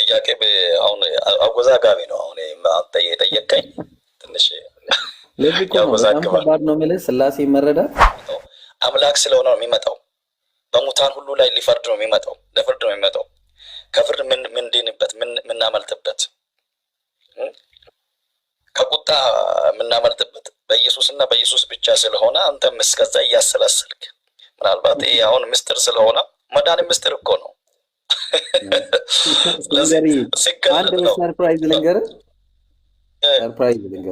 ጥያቄ አሁን አወዛጋቢ ነው። አሁን አንተ የጠየቀኝ ትንሽ ለዚህ እኮ ነው በጣም ከባድ ነው የምልህ። ስላሴ መረዳት አምላክ ስለሆነ ነው የሚመጣው። በሙታን ሁሉ ላይ ሊፈርድ ነው የሚመጣው። ለፍርድ ነው የሚመጣው። ከፍርድ ምን ድንበት ምን አመልጥበት ከቁጣ የምናመልጥበት በኢየሱስና በኢየሱስ ብቻ ስለሆነ አንተም እስከዛ እያሰላሰልክ ምናልባት ይሄ አሁን ምስጢር ስለሆነ መዳን ምስጢር እኮ ነው። አንድ ሰርፕራይዝ ልንገርህ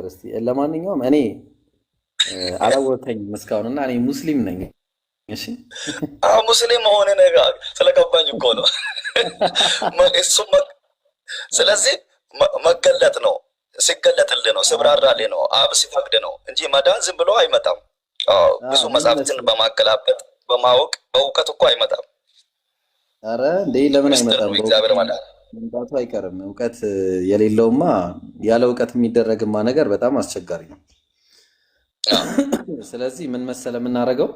እስኪ። ለማንኛውም እኔ አላወቀኝም እስካሁን እና እኔ ሙስሊም ነኝ። እሺ ሙስሊም መሆን ነገር ስለገባኝ እኮ ነው እሱ። ስለዚህ መገለጥ ነው፣ ሲገለጥልህ ነው፣ ሲብራራልህ ነው፣ አብ ሲፈቅድ ነው እንጂ መዳን ዝም ብሎ አይመጣም። ብዙ መጽሐፍትን በማገላበጥ በማወቅ በእውቀት እኮ አይመጣም። አረ እንዴ ለምን አይመጣም? እግዚአብሔር ማለት መምጣቱ አይቀርም። እውቀት የሌለውማ ያለ እውቀት የሚደረግማ ነገር በጣም አስቸጋሪ ነው። ስለዚህ ምን መሰለ የምናደርገው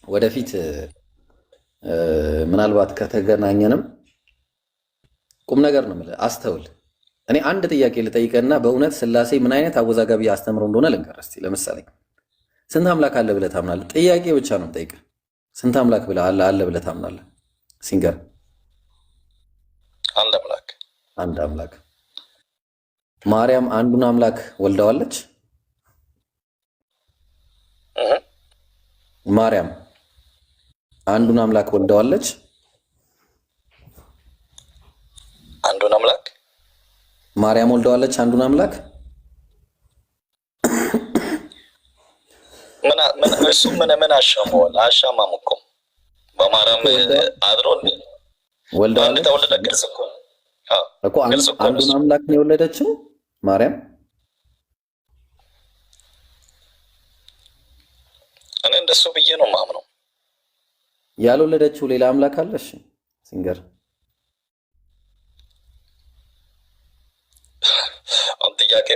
ወደፊት ምናልባት ከተገናኘንም ቁም ነገር ነው የምልህ። አስተውል። እኔ አንድ ጥያቄ ልጠይቀና በእውነት ስላሴ ምን አይነት አወዛጋቢ አስተምሮ እንደሆነ ልንገርህ እስኪ። ለምሳሌ ስንት አምላክ አለ ብለህ ታምናለህ? ጥያቄ ብቻ ነው የምጠይቅህ። ስንት አምላክ ብለህ አለ ብለህ ታምናለህ? ሲንገር አንድ አምላክ። ማርያም አንዱን አምላክ ወልደዋለች? ማርያም አንዱን አምላክ ወልደዋለች? አንዱን አምላክ ማርያም ወልደዋለች? አንዱን አምላክ እሱ ምን አሻማዋል? አሻማም እኮ በማርያም አድሮ ወልደዋለች። አንድ ተወለደ። ግልጽ እኮ አንዱን አምላክ ነው የወለደችው ማርያም። እኔ እንደሱ ብዬ ነው የማምነው። ያልወለደችው ሌላ አምላክ አለሽ? ሲንገር አሁን ጥያቄ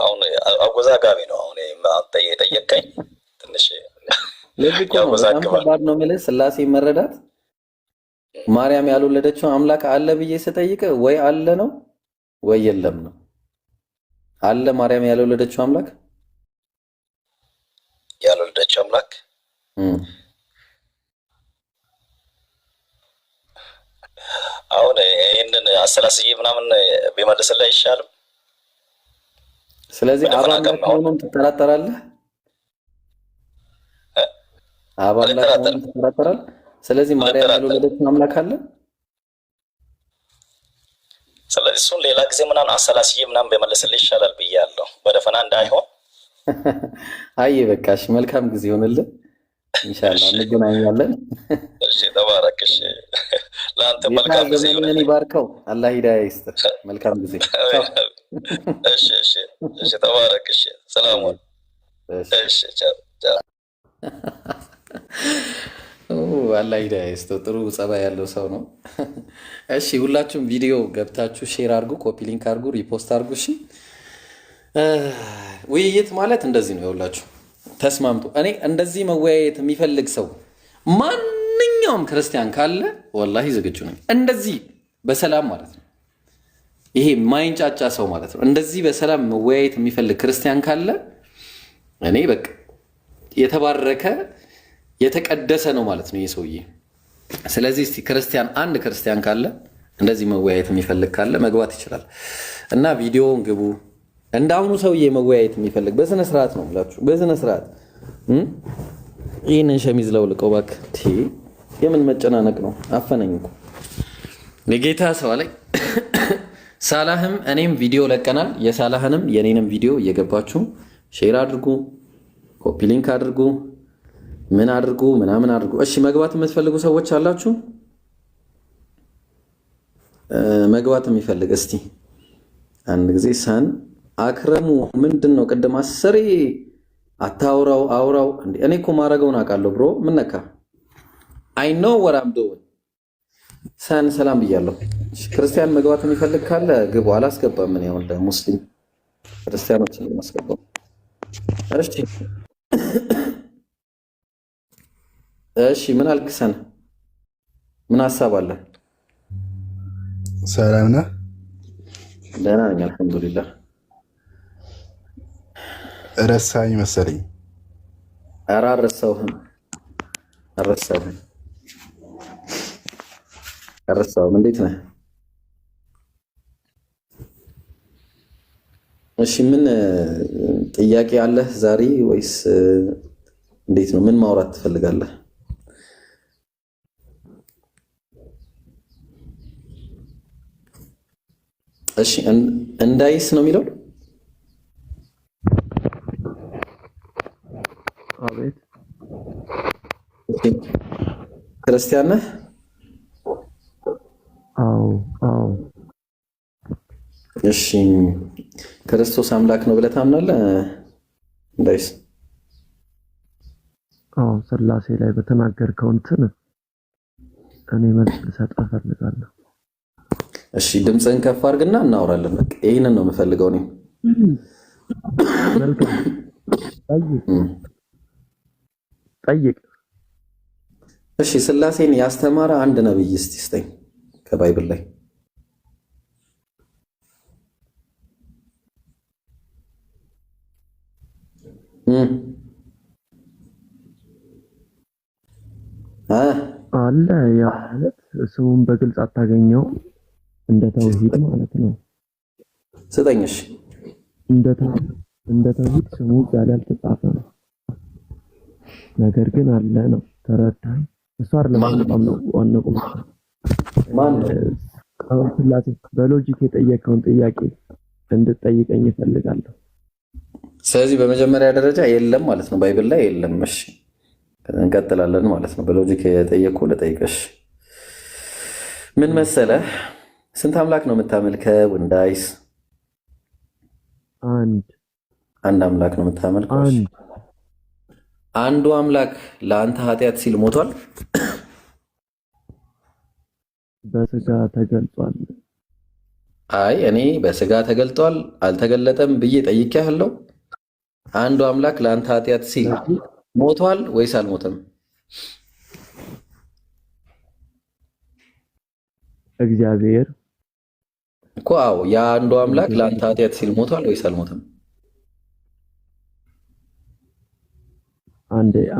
አሁን አወዛጋቢ ነው። አሁን አንተ የጠየቀኝ ትንሽ ለዚህ እኮ ነው በጣም ከባድ ነው የምልህ። ስላሴ መረዳት ማርያም ያልወለደችው አምላክ አለ ብዬ ስጠይቅ ወይ አለ ነው ወይ የለም ነው። አለ ማርያም ያልወለደችው አምላክ አሁን ይህንን አሰላስዬ ምናምን ቢመልስልህ አይሻልም? ስለዚህ አብ አምላክ መሆኑን ትጠራጠራለህ? አብ አምላክ መሆኑን ትጠራጠራለህ? ስለዚህ ማርያም ያልወለደችው አምላክ አለ? ስለዚህ እሱን ሌላ ጊዜ ምናምን አሰላስዬ ምናምን ቢመልስልህ ይሻላል ብያለሁ፣ በደፈና እንዳይሆን። አይ በቃሽ፣ መልካም ጊዜ ይሆንልህ። ኢንሻአላህ እንገናኛለን። እሺ ተባረክ። እሺ ለአንተ መልካም ጊዜ ይሁንልህ። ይባርከው፣ አላህ ሂዳያ ይስጥ። መልካም ጊዜ። እሺ ተባረክ። እሺ ሰላም። እሺ ቻው። አላህ ሂዳያ ይስጥ። ጥሩ ጸባይ ያለው ሰው ነው። እሺ ሁላችሁም ቪዲዮ ገብታችሁ ሼር አድርጉ፣ ኮፒ ሊንክ አድርጉ፣ ሪፖስት አድርጉ። እሺ ውይይት ማለት እንደዚህ ነው። ይኸውላችሁ ተስማምቶ እኔ እንደዚህ መወያየት የሚፈልግ ሰው ማንኛውም ክርስቲያን ካለ ወላሂ ዝግጁ ነኝ። እንደዚህ በሰላም ማለት ነው። ይሄ ማይንጫጫ ሰው ማለት ነው። እንደዚህ በሰላም መወያየት የሚፈልግ ክርስቲያን ካለ እኔ በቃ የተባረከ የተቀደሰ ነው ማለት ነው ይህ ሰውዬ። ስለዚህ እስቲ ክርስቲያን አንድ ክርስቲያን ካለ እንደዚህ መወያየት የሚፈልግ ካለ መግባት ይችላል እና ቪዲዮውን ግቡ። እንዳሁኑ ሰውዬ መወያየት የሚፈልግ በስነ ስርዓት ነው ብላችሁ በስነ ስርዓት ይህንን ሸሚዝ ለውልቀው እባክህ። የምን መጨናነቅ ነው? አፈነኝ እኮ የጌታ ሰው ላይ ሳላህም እኔም ቪዲዮ ለቀናል። የሳላህንም የኔንም ቪዲዮ እየገባችሁ ሼር አድርጉ፣ ኮፒ ሊንክ አድርጉ፣ ምን አድርጉ ምናምን አድርጉ። እሺ መግባት የምትፈልጉ ሰዎች አላችሁ? መግባት የሚፈልግ እስቲ አንድ ጊዜ ሳን አክረሙ ምንድን ነው? ቅድም አስሬ አታውራው አውራው እንዴ! እኔ እኮ ማረገውን አውቃለሁ ብሮ። ምን ነካ? አይ ኖ ወር አም ዶይንግ። ሳን ሰላም ብያለሁ። ክርስቲያን መግባት የሚፈልግ ካለ ግቡ። አላስገባም። ምን ያው ሙስሊም ክርስቲያኖችን ማስገባው። እሺ ምን አልክሰን? ምን ሐሳብ አለ? ሰላም ነህ? ደህና ነኝ አልሐምዱሊላህ። ረሳኝ መሰለኝ። ኧረ አልረሳሁህም አልረሳሁም። እንዴት ነህ? እሺ ምን ጥያቄ አለህ ዛሬ ወይስ እንዴት ነው? ምን ማውራት ትፈልጋለህ? እሺ እንዳይስ ነው የሚለው። አቤት። ክርስቲያን ነህ? አዎ። እሺ ክርስቶስ አምላክ ነው ብለህ ታምናለህ? እንዳይስ ስላሴ ላይ በተናገርከው እንትን እኔ መልስ ልሰጥህ እፈልጋለሁ። እሺ ድምፅህን ከፍ አድርግና እናወራለን። በቃ ይሄንን ነው የምፈልገው እኔ። ጠይቅ። እሺ ስላሴን ያስተማረ አንድ ነብይ እስቲ ስጠኝ ከባይብል ላይ። አለ ያ ማለት ስሙን በግልጽ አታገኘውም፣ እንደ ተውሂድ ማለት ነው። ስጠኝ። እሺ እንደ ተውሂድ ስሙ ዛሬ አልተጻፈ ነው፣ ነገር ግን አለ ነው። ተረዳኝ። እሱ አይደለም ነው ዋናው ቁም። ማን ስላሴ በሎጂክ የጠየቀውን ጥያቄ እንድትጠይቀኝ እፈልጋለሁ። ስለዚህ በመጀመሪያ ደረጃ የለም ማለት ነው፣ ባይብል ላይ የለም። እሺ እንቀጥላለን ማለት ነው። በሎጂክ የጠየቁ ልጠይቅሽ። ምን መሰለህ፣ ስንት አምላክ ነው የምታመልከው? እንዳይስ አንድ አምላክ ነው የምታመልከው። አንዱ አምላክ ለአንተ ኃጢአት ሲል ሞቷል? በስጋ ተገልጧል። አይ እኔ በስጋ ተገልጧል አልተገለጠም ብዬ ጠይቄያለሁ። አንዱ አምላክ ለአንተ ኃጢአት ሲል ሞቷል ወይስ አልሞተም? እግዚአብሔር እኮ አዎ፣ የአንዱ አምላክ ለአንተ ኃጢአት ሲል ሞቷል ወይስ አልሞተም?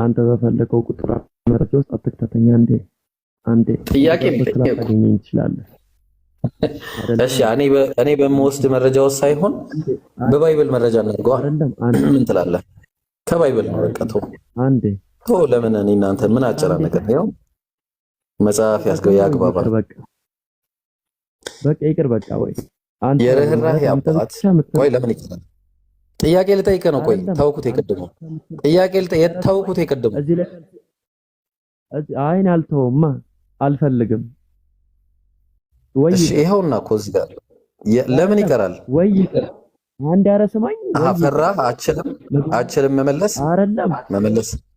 አንተ በፈለከው ቁጥር መረጃ ውስጥ አትክተተኛ። አንዴ ጥያቄ ልጠይቅህ ትችላለህ። እሺ እኔ በምወስድ መረጃ ውስጥ ሳይሆን በባይብል መረጃ እናድርገዋ። ምን ትላለህ? ከባይብል ነው በቃ ተው። ለምን እኔ እናንተ ምን አጨናነቀን? ያው መጽሐፍ ያግባባል። በቃ ይቅር በቃ። ወይ አንተ የርህራሄ አባት ወይ ለምን ይቀራል? ጥያቄ ልጠይቅህ ነው። ቆይ ተውኩት። የቅድሙ ጥያቄ ተውኩት። የቅድሙ አይን አልተውማ አልፈልግም። ወይ እሺ ይኸውና እኮ እዚህ ጋር ለምን ይቀራል? ወይ ይቅር። አንድ ያረስማኝ አፈራህ። አችልም መመለስ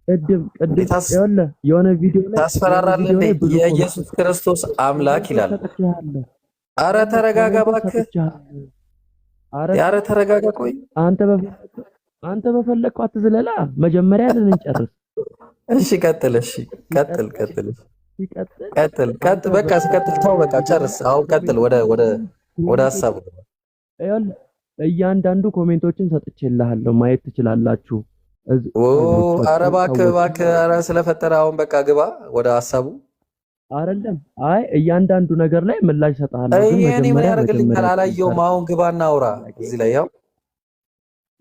ቅድም ይኸውልህ የሆነ ቪዲዮ ላይ ታስፈራራለህ እንዴ? የኢየሱስ ክርስቶስ አምላክ ይላል። አረ ተረጋጋ እባክህ። አረ ተረጋጋ። ቆይ አንተ በፈለግከው አትዝለላ። መጀመሪያ እንጨርስ። እሺ ቀጥል። በቃ ስቀጥል ተው። በቃ ጨርስ። አሁን ቀጥል። ወደ ሐሳቡ ይኸውልህ እያንዳንዱ ኮሜንቶችን ሰጥቼልሃለሁ፣ ማየት ትችላላችሁ። ኧረ እባክህ ኧረ ስለፈጠረ አሁን በቃ ግባ ወደ ሐሳቡ። አይደለም አይ እያንዳንዱ ነገር ላይ ምላሽ ሰጥሃለሁ። እኔ ምን ያደርግልኛል? አላየሁም። አሁን ግባ እናውራ እዚህ ላይ ያው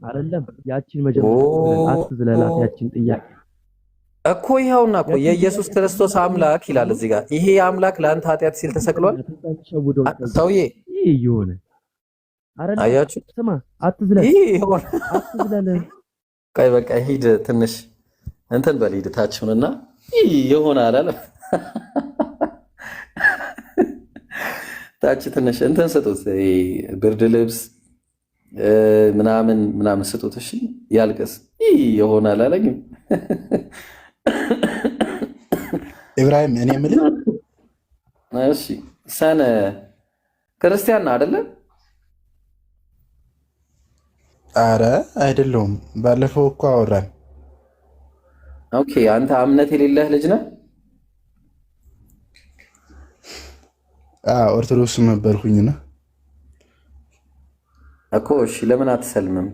አይደለም ያቺን መጀመሪያ አትዝለላት። ያቺን ጥያቄ እኮ ይኸውና እኮ የኢየሱስ ክርስቶስ አምላክ ይላል እዚህ ጋር። ይሄ አምላክ ለአንተ ኃጢአት ሲል ተሰቅሏል። ሰውዬ ይሁን አያችሁ፣ ስማ አትዝለል። ቆይ በቃ ሂድ፣ ትንሽ እንትን በል ሂድ፣ ታችሁንና ይሆን አላለም። ታች ትንሽ እንትን ስጡት፣ ብርድ ልብስ ምናምን ስጡት። እሺ ያልቅስ ይሆን አላለኝም። ኢብራሂም እኔ የምልህ እሺ ሰነ ክርስቲያን አይደለ? አረ አይደለሁም። ባለፈው እኮ አወራን። ኦኬ አንተ እምነት የሌለህ ልጅ ነህ? ኦርቶዶክስ ነበርኩኝና እኮ እሺ፣ ለምን አትሰልምም?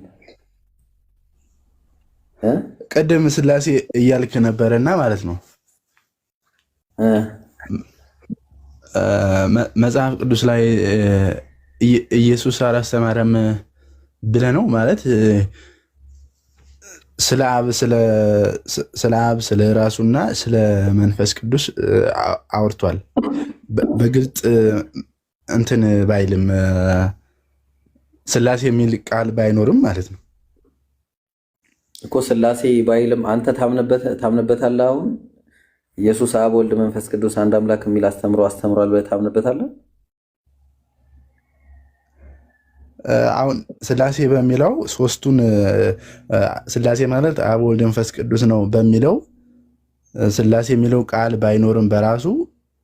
ቅድም ስላሴ እያልክ ነበረና ማለት ነው። መጽሐፍ ቅዱስ ላይ ኢየሱስ አላስተማረም ብለህ ነው ማለት ስለ አብ ስለ ራሱና ስለ መንፈስ ቅዱስ አውርቷል። በግልጽ እንትን ባይልም ስላሴ የሚል ቃል ባይኖርም ማለት ነው እኮ ስላሴ ባይልም አንተ ታምንበታለህ? አሁን ኢየሱስ አብ፣ ወልድ፣ መንፈስ ቅዱስ አንድ አምላክ የሚል አስተምሯል ብለህ ታምንበታለህ? አሁን ስላሴ በሚለው ሶስቱን ስላሴ ማለት አብ፣ ወልድ፣ መንፈስ ቅዱስ ነው በሚለው ስላሴ የሚለው ቃል ባይኖርም በራሱ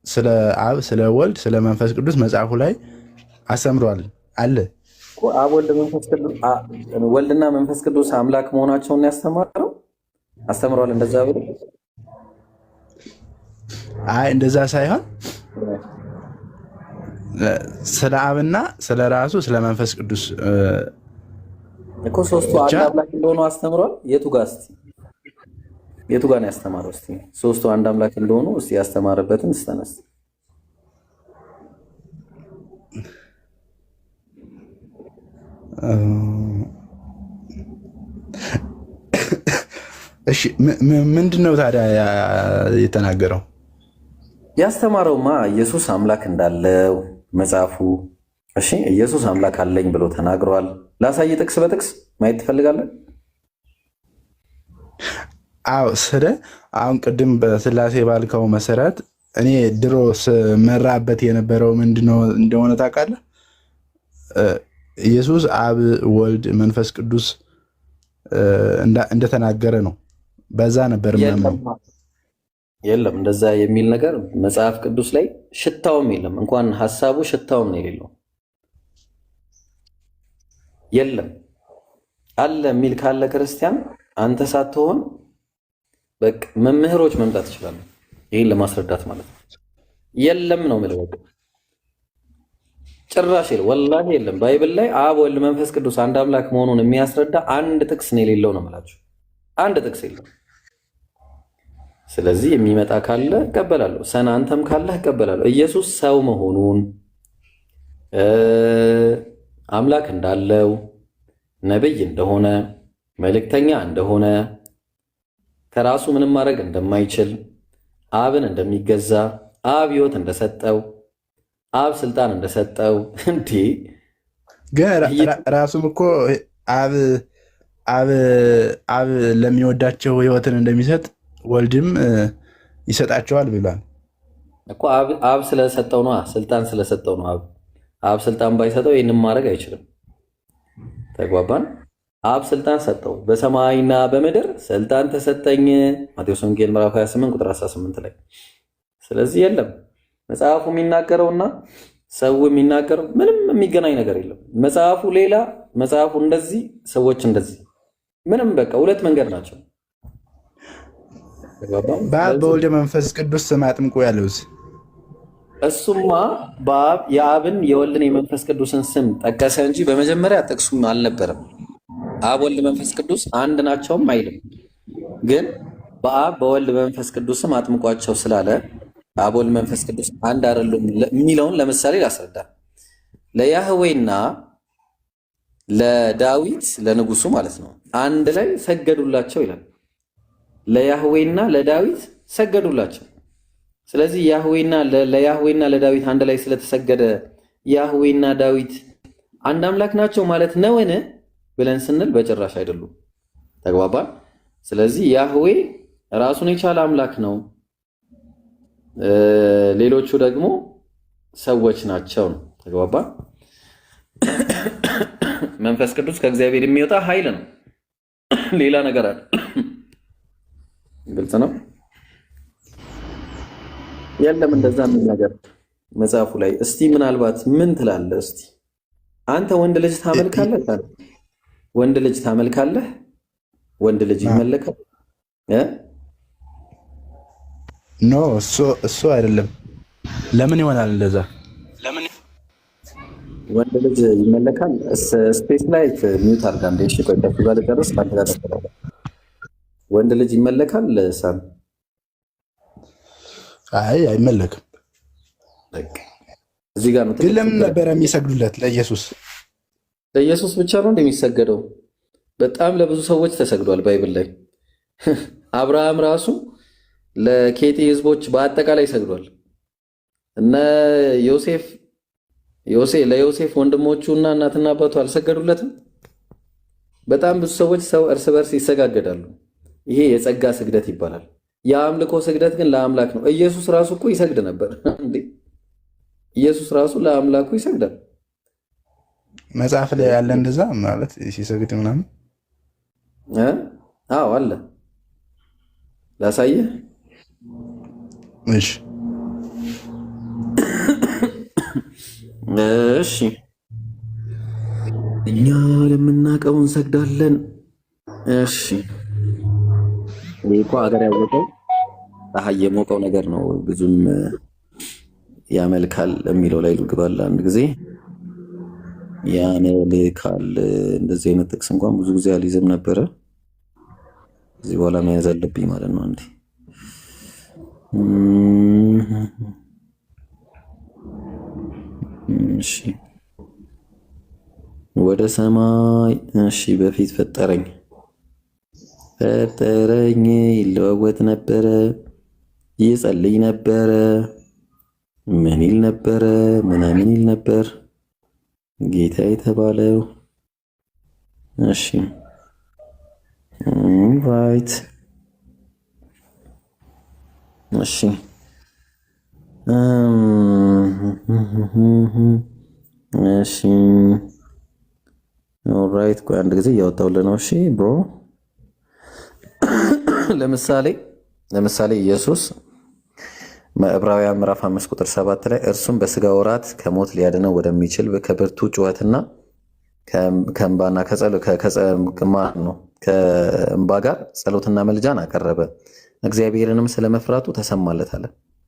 ስለ አብ፣ ስለ ወልድ፣ ስለ መንፈስ ቅዱስ መጽሐፉ ላይ አስተምሯል አለ። አብ፣ ወልድ፣ መንፈስ ቅዱስ ወልድና መንፈስ ቅዱስ አምላክ መሆናቸውን ያስተማረው አስተምሯል። እንደዛ ብሎ አይ እንደዛ ሳይሆን ስለ አብና ስለ ራሱ ስለ መንፈስ ቅዱስ እኮ ሶስቱ አንድ አምላክ እንደሆኑ አስተምሯል። የቱ ጋር ነው ያስተማረው? እስቲ ሶስቱ አንድ አምላክ እንደሆኑ እስቲ ያስተማረበትን ስተነስ። እሺ ምንድነው ታዲያ የተናገረው? ያስተማረውማ ኢየሱስ አምላክ እንዳለው መጽሐፉ። እሺ ኢየሱስ አምላክ አለኝ ብሎ ተናግሯል። ላሳይ፣ ጥቅስ በጥቅስ ማየት ትፈልጋለህ? አዎ አሁን ቅድም በስላሴ ባልከው መሰረት እኔ ድሮ ስመራበት የነበረው ምንድነው እንደሆነ ታውቃለህ? ኢየሱስ አብ፣ ወልድ፣ መንፈስ ቅዱስ እንደተናገረ ነው። በዛ ነበር ምናምን። የለም እንደዛ የሚል ነገር መጽሐፍ ቅዱስ ላይ ሽታውም የለም። እንኳን ሐሳቡ ሽታውም ነው የሌለው። የለም አለ የሚል ካለ ክርስቲያን አንተ ሳትሆን በቃ መምህሮች መምጣት ይችላሉ፣ ይሄን ለማስረዳት ማለት ነው። የለም ነው የምልህ። በቃ ጭራሽ ወላሂ የለም። ባይብል ላይ አብ፣ ወልድ፣ መንፈስ ቅዱስ አንድ አምላክ መሆኑን የሚያስረዳ አንድ ጥቅስ ነው የሌለው ነው የምላችሁ። አንድ ጥቅስ የለም። ስለዚህ የሚመጣ ካለ እቀበላለሁ፣ አንተም ካለህ እቀበላለሁ። ኢየሱስ ሰው መሆኑን አምላክ እንዳለው ነብይ እንደሆነ መልእክተኛ እንደሆነ ከራሱ ምንም ማድረግ እንደማይችል አብን እንደሚገዛ አብ ሕይወት እንደሰጠው አብ ስልጣን እንደሰጠው እንዴ ግን ራሱም እኮ አብ ለሚወዳቸው ሕይወትን እንደሚሰጥ ወልድም ይሰጣቸዋል ብሏል እኮ። አብ ስለሰጠው ነው፣ ስልጣን ስለሰጠው ነው። አብ ስልጣን ባይሰጠው ይህንም ማድረግ አይችልም። ተግባባን? አብ ስልጣን ሰጠው። በሰማይና በምድር ስልጣን ተሰጠኝ፣ ማቴዎስ ወንጌል ምዕራፍ 28 ቁጥር 18 ላይ። ስለዚህ የለም መጽሐፉ የሚናገረውና ሰው የሚናገረው ምንም የሚገናኝ ነገር የለም። መጽሐፉ ሌላ፣ መጽሐፉ እንደዚህ፣ ሰዎች እንደዚህ፣ ምንም በቃ ሁለት መንገድ ናቸው። በአብ በወልድ መንፈስ ቅዱስ ስም አጥምቆ ያለውስ እሱማ የአብን የወልድን የመንፈስ ቅዱስን ስም ጠቀሰ እንጂ በመጀመሪያ ጥቅሱም አልነበረም። አብ፣ ወልድ፣ መንፈስ ቅዱስ አንድ ናቸውም አይልም። ግን በአብ በወልድ በመንፈስ ቅዱስ ስም አጥምቋቸው ስላለ አብ፣ ወልድ፣ መንፈስ ቅዱስ አንድ አይደሉም የሚለውን ለምሳሌ ላስረዳ። ለያህዌና ለዳዊት ለንጉሱ ማለት ነው አንድ ላይ ሰገዱላቸው ይላል። ለያህዌና ለዳዊት ሰገዱላቸው። ስለዚህ ለያህዌና ለዳዊት አንድ ላይ ስለተሰገደ ያህዌና ዳዊት አንድ አምላክ ናቸው ማለት ነውን ብለን ስንል በጭራሽ አይደሉም። ተግባባን? ስለዚህ ያህዌ ራሱን የቻለ አምላክ ነው፣ ሌሎቹ ደግሞ ሰዎች ናቸው ነው። ተግባባን? መንፈስ ቅዱስ ከእግዚአብሔር የሚወጣ ኃይል ነው፣ ሌላ ነገር አለ። ግልጽ ነው። የለም እንደዛ ምን ነገር መጽሐፉ ላይ። እስቲ ምናልባት ምን ትላለህ? እስቲ አንተ ወንድ ልጅ ታመልካለህ? ወንድ ልጅ ታመልካለህ? ወንድ ልጅ ይመለካል? ኖ እሱ አይደለም። ለምን ይሆናል እንደዛ? ወንድ ልጅ ይመለካል። ስፔስ ላይ ሚዩት አድርጋ እንደ እሺ፣ ቆይ ከሱ ጋር ልጨርስ። ከአንተ ጋር ተፈራለ። ወንድ ልጅ ይመለካል ሳም? አይ አይመለክም። በቃ እዚህ ጋር ነው። ግን ለምን ነበር የሚሰግዱለት? ለኢየሱስ ለኢየሱስ ብቻ ነው እንደሚሰገደው? በጣም ለብዙ ሰዎች ተሰግዷል ባይብል ላይ። አብርሃም ራሱ ለኬጢ ህዝቦች በአጠቃላይ ሰግዷል። እነ ለዮሴፍ ወንድሞቹ እና እናትና አባቱ አልሰገዱለትም? በጣም ብዙ ሰዎች ሰው እርስ በርስ ይሰጋገዳሉ። ይሄ የጸጋ ስግደት ይባላል። የአምልኮ ስግደት ግን ለአምላክ ነው። ኢየሱስ ራሱ እኮ ይሰግድ ነበር እንዴ! ኢየሱስ ራሱ ለአምላኩ ይሰግዳል። መጽሐፍ ላይ ያለ እንደዛ ማለት ሲሰግድ ምናምን? አዎ አለ። ላሳየህ። እሺ እሺ፣ እኛ ለምናውቀው እንሰግዳለን። እሺ፣ ይሄ እኮ ሀገር ያወቀው ፀሐይ የሞቀው ነገር ነው። ብዙም ያመልካል የሚለው ላይ ልግባል አንድ ጊዜ። ያመልካል እንደዚህ አይነት ጥቅስ እንኳን ብዙ ጊዜ አልይዝም ነበረ። እዚህ በኋላ መያዝ አለብኝ ማለት ነው። አንዴ እሺ፣ ወደ ሰማይ እሺ፣ በፊት ፈጠረኝ ይለዋወጥ ነበረ፣ ይጸልይ ነበረ፣ ምን ይል ነበረ፣ ምናምን ይል ነበር ጌታ የተባለው። እሺ ራይት። እሺ እሺ ኦልራይት። ቆይ አንድ ጊዜ እያወጣሁልህ ነው። እሺ ብሮ፣ ለምሳሌ ኢየሱስ ዕብራውያን ምዕራፍ 5 ቁጥር 7 ላይ እርሱም በስጋ ወራት ከሞት ሊያድነው ወደሚችል ከብርቱ ጩኸትና ከእንባና ከእንባ ጋር ጸሎትና መልጃን አቀረበ፣ እግዚአብሔርንም ስለመፍራቱ ተሰማለት አለ።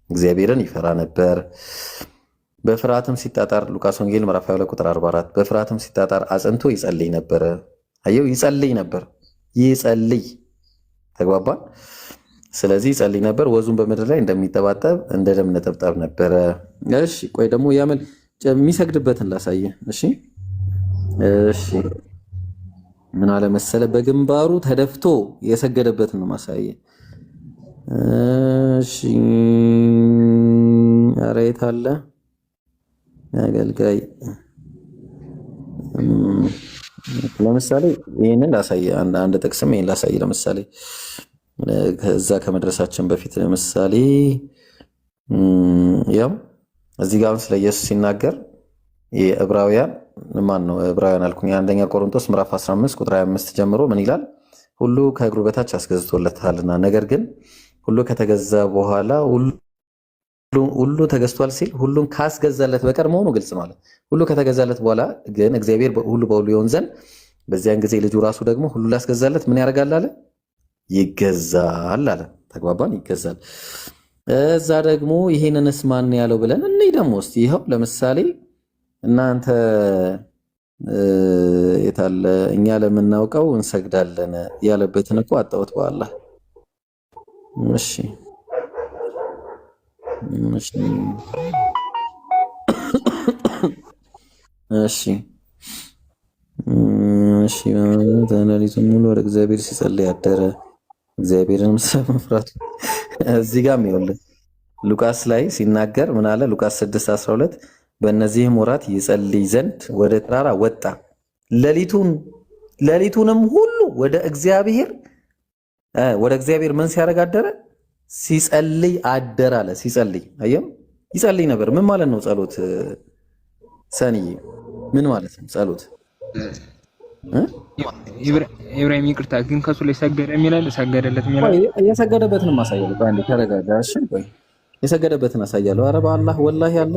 እግዚአብሔርን ይፈራ ነበር። በፍርሃትም ሲጣጣር ሉቃስ ወንጌል ምዕራፍ 22 ቁጥር 44 በፍርሃትም ሲጣጣር አጽንቶ ይጸልይ ነበረ። አየው፣ ይጸልይ ነበር። ይጸልይ ተግባባን። ስለዚህ ይጸልይ ነበር። ወዙን በምድር ላይ እንደሚጠባጠብ እንደ ደም ነጠብጣብ ነበረ። እሺ ቆይ ደግሞ የሚሰግድበትን ላሳየ። እሺ እሺ፣ ምን አለ መሰለ፣ በግንባሩ ተደፍቶ የሰገደበትን ነው ማሳየ። እሺ ኧረ የት አለ አገልጋይ? ለምሳሌ ይህንን ላሳየ፣ አንድ ጥቅስም ይህን ላሳየ። ለምሳሌ ከዛ ከመድረሳችን በፊት ለምሳሌ ያው እዚህ ጋር ስለ ኢየሱስ ሲናገር የዕብራውያን ዕብራውያን አልኩኝ፣ አንደኛ ቆሮንቶስ ምዕራፍ 15 ቁጥር 25 ጀምሮ ምን ይላል? ሁሉ ከእግሩ በታች አስገዝቶለታልና፣ ነገር ግን ሁሉ ከተገዛ በኋላ ሁሉ ተገዝቷል ሲል ሁሉን ካስገዛለት በቀር መሆኑ ግልጽ ነው አለ። ሁሉ ከተገዛለት በኋላ ግን እግዚአብሔር ሁሉ በሁሉ ይሆን ዘንድ በዚያን ጊዜ ልጁ ራሱ ደግሞ ሁሉ ላስገዛለት ምን ያደርጋል አለ? ይገዛል አለ። ተግባባን? ይገዛል። እዛ ደግሞ ይሄንንስ ማን ያለው ብለን እኔ ደግሞ እስቲ ይኸው ለምሳሌ እናንተ የታለ እኛ ለምናውቀው እንሰግዳለን ያለበትን እኮ አጣሁት በኋላ። እሺ እሺ እሺ እሺ ሌሊቱን ሙሉ ወደ እግዚአብሔር ሲጸልይ አደረ፣ እግዚአብሔርንም ስለመፍራቱ። እዚህ ጋር ይኸውልህ ሉቃስ ላይ ሲናገር ምን አለ? ሉቃስ 6:12 በእነዚህም ወራት ይጸልይ ዘንድ ወደ ተራራ ወጣ፣ ሌሊቱንም ሁሉ ወደ እግዚአብሔር ምን ሲያደርግ አደረ? ሲጸልይ አደረ አለ። ሲጸልይ አየም፣ ይጸልይ ነበር። ምን ማለት ነው ጸሎት? ሰንዬ ምን ማለት ነው ጸሎት? ኢብራሂም ይቅርታ ግን ከሱ ላይ ሰገደ የሚላል ሰገደለት የሚላል የሰገደበትን ማሳየው። አንዴ ተረጋጋ እሺ። ቆይ የሰገደበትን አሳያለሁ። ኧረ በአላህ ወላሂ አለ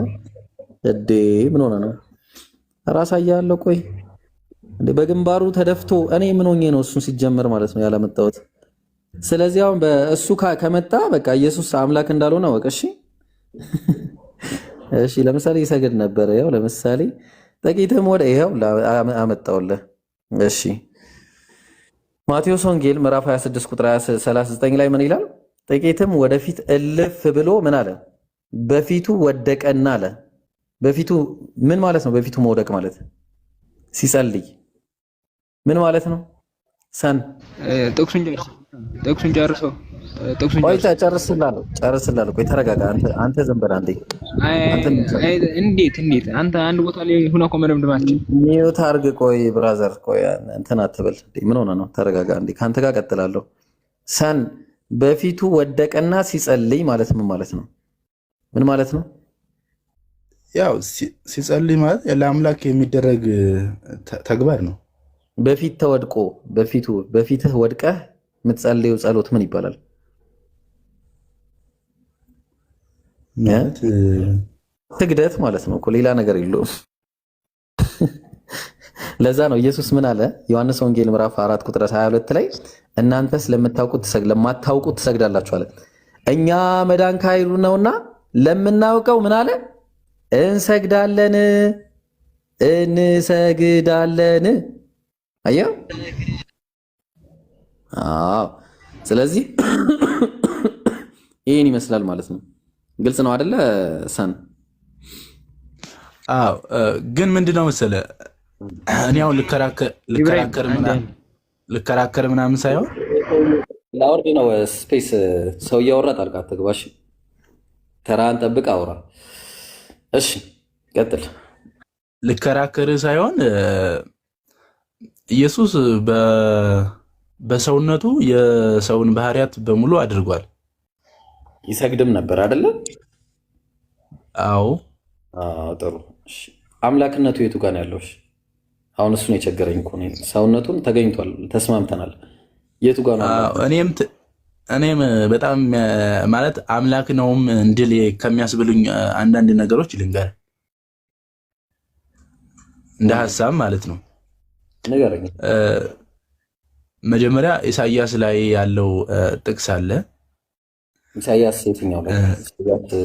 እዴ ምን ሆነ ነው ራስ አያለሁ። ቆይ እንዴ በግንባሩ ተደፍቶ እኔ ምን ሆኜ ነው እሱን ሲጀመር ማለት ነው ያላመጣሁት። ስለዚህ አሁን በእሱ ከመጣ በቃ ኢየሱስ አምላክ እንዳልሆነ ወቅ። እሺ እሺ ለምሳሌ ይሰግድ ነበር። ያው ለምሳሌ ጥቂትም ወደ ይኸው አመጣውልህ። እሺ ማቴዎስ ወንጌል ምዕራፍ 26 ቁጥር 39 ላይ ምን ይላል? ጥቂትም ወደፊት እልፍ ብሎ ምን አለ? በፊቱ ወደቀና አለ። በፊቱ ምን ማለት ነው? በፊቱ መውደቅ ማለት ሲጸልይ ምን ማለት ነው? ሰን ጥቅሱን ጨርሰው ቆይ ጨርስላለሁ። ቆይ ተረጋጋ። አንተ ዝም በል አንዴ። እንዴት አንተ አንድ ቦታ ላይ ሆነ እኮ መደምደማችን ሚዩት አድርግ። ቆይ ብራዘር፣ ቆይ እንትን አትበል። ምን ሆነ ነው? ተረጋጋ እንዴ። ከአንተ ጋር ቀጥላለሁ። ሰን በፊቱ ወደቀና ሲጸልይ ማለት ምን ማለት ነው? ምን ማለት ነው? ያው ሲጸልይ ማለት ለአምላክ የሚደረግ ተግባር ነው። በፊት ተወድቆ በፊትህ ወድቀህ የምትጸልየው ጸሎት ምን ይባላል? ስግደት ማለት ነው እኮ ሌላ ነገር የለውም። ለዛ ነው ኢየሱስ ምን አለ? ዮሐንስ ወንጌል ምዕራፍ 4 ቁጥር 22 ላይ እናንተስ ለማታውቁት ትሰግዳላችሁ አለ። እኛ መዳን ከኃይሉ ነውና ለምናውቀው ምን አለ? እንሰግዳለን። አየው። አዎ። ስለዚህ ይህን ይመስላል ማለት ነው። ግልጽ ነው አይደለ? ሰን አዎ። ግን ምንድነው መሰለህ እኔ አሁን ልከራከር ምናምን ሳይሆን ላወርድ ነው። ስፔስ ሰው እያወራ ጣልቃ አትግባሽ። ተራን ጠብቅ፣ አውራ። እሺ ቀጥል። ልከራከር ሳይሆን ኢየሱስ በሰውነቱ የሰውን ባህሪያት በሙሉ አድርጓል። ይሰግድም ነበር አይደለ? አዎ። ጥሩ። አምላክነቱ የቱ ጋር ነው ያለው? አሁን እሱን የቸገረኝ እኮ ነው። ሰውነቱን ተገኝቷል፣ ተስማምተናል። የቱ ጋር ነው? እኔም በጣም ማለት አምላክ ነውም እንድል ከሚያስብሉኝ አንዳንድ ነገሮች ልንገር፣ እንደ ሐሳብ ማለት ነው። ንገረኝ። መጀመሪያ ኢሳይያስ ላይ ያለው ጥቅስ አለ። ኢሳይያስ የትኛው ላይ?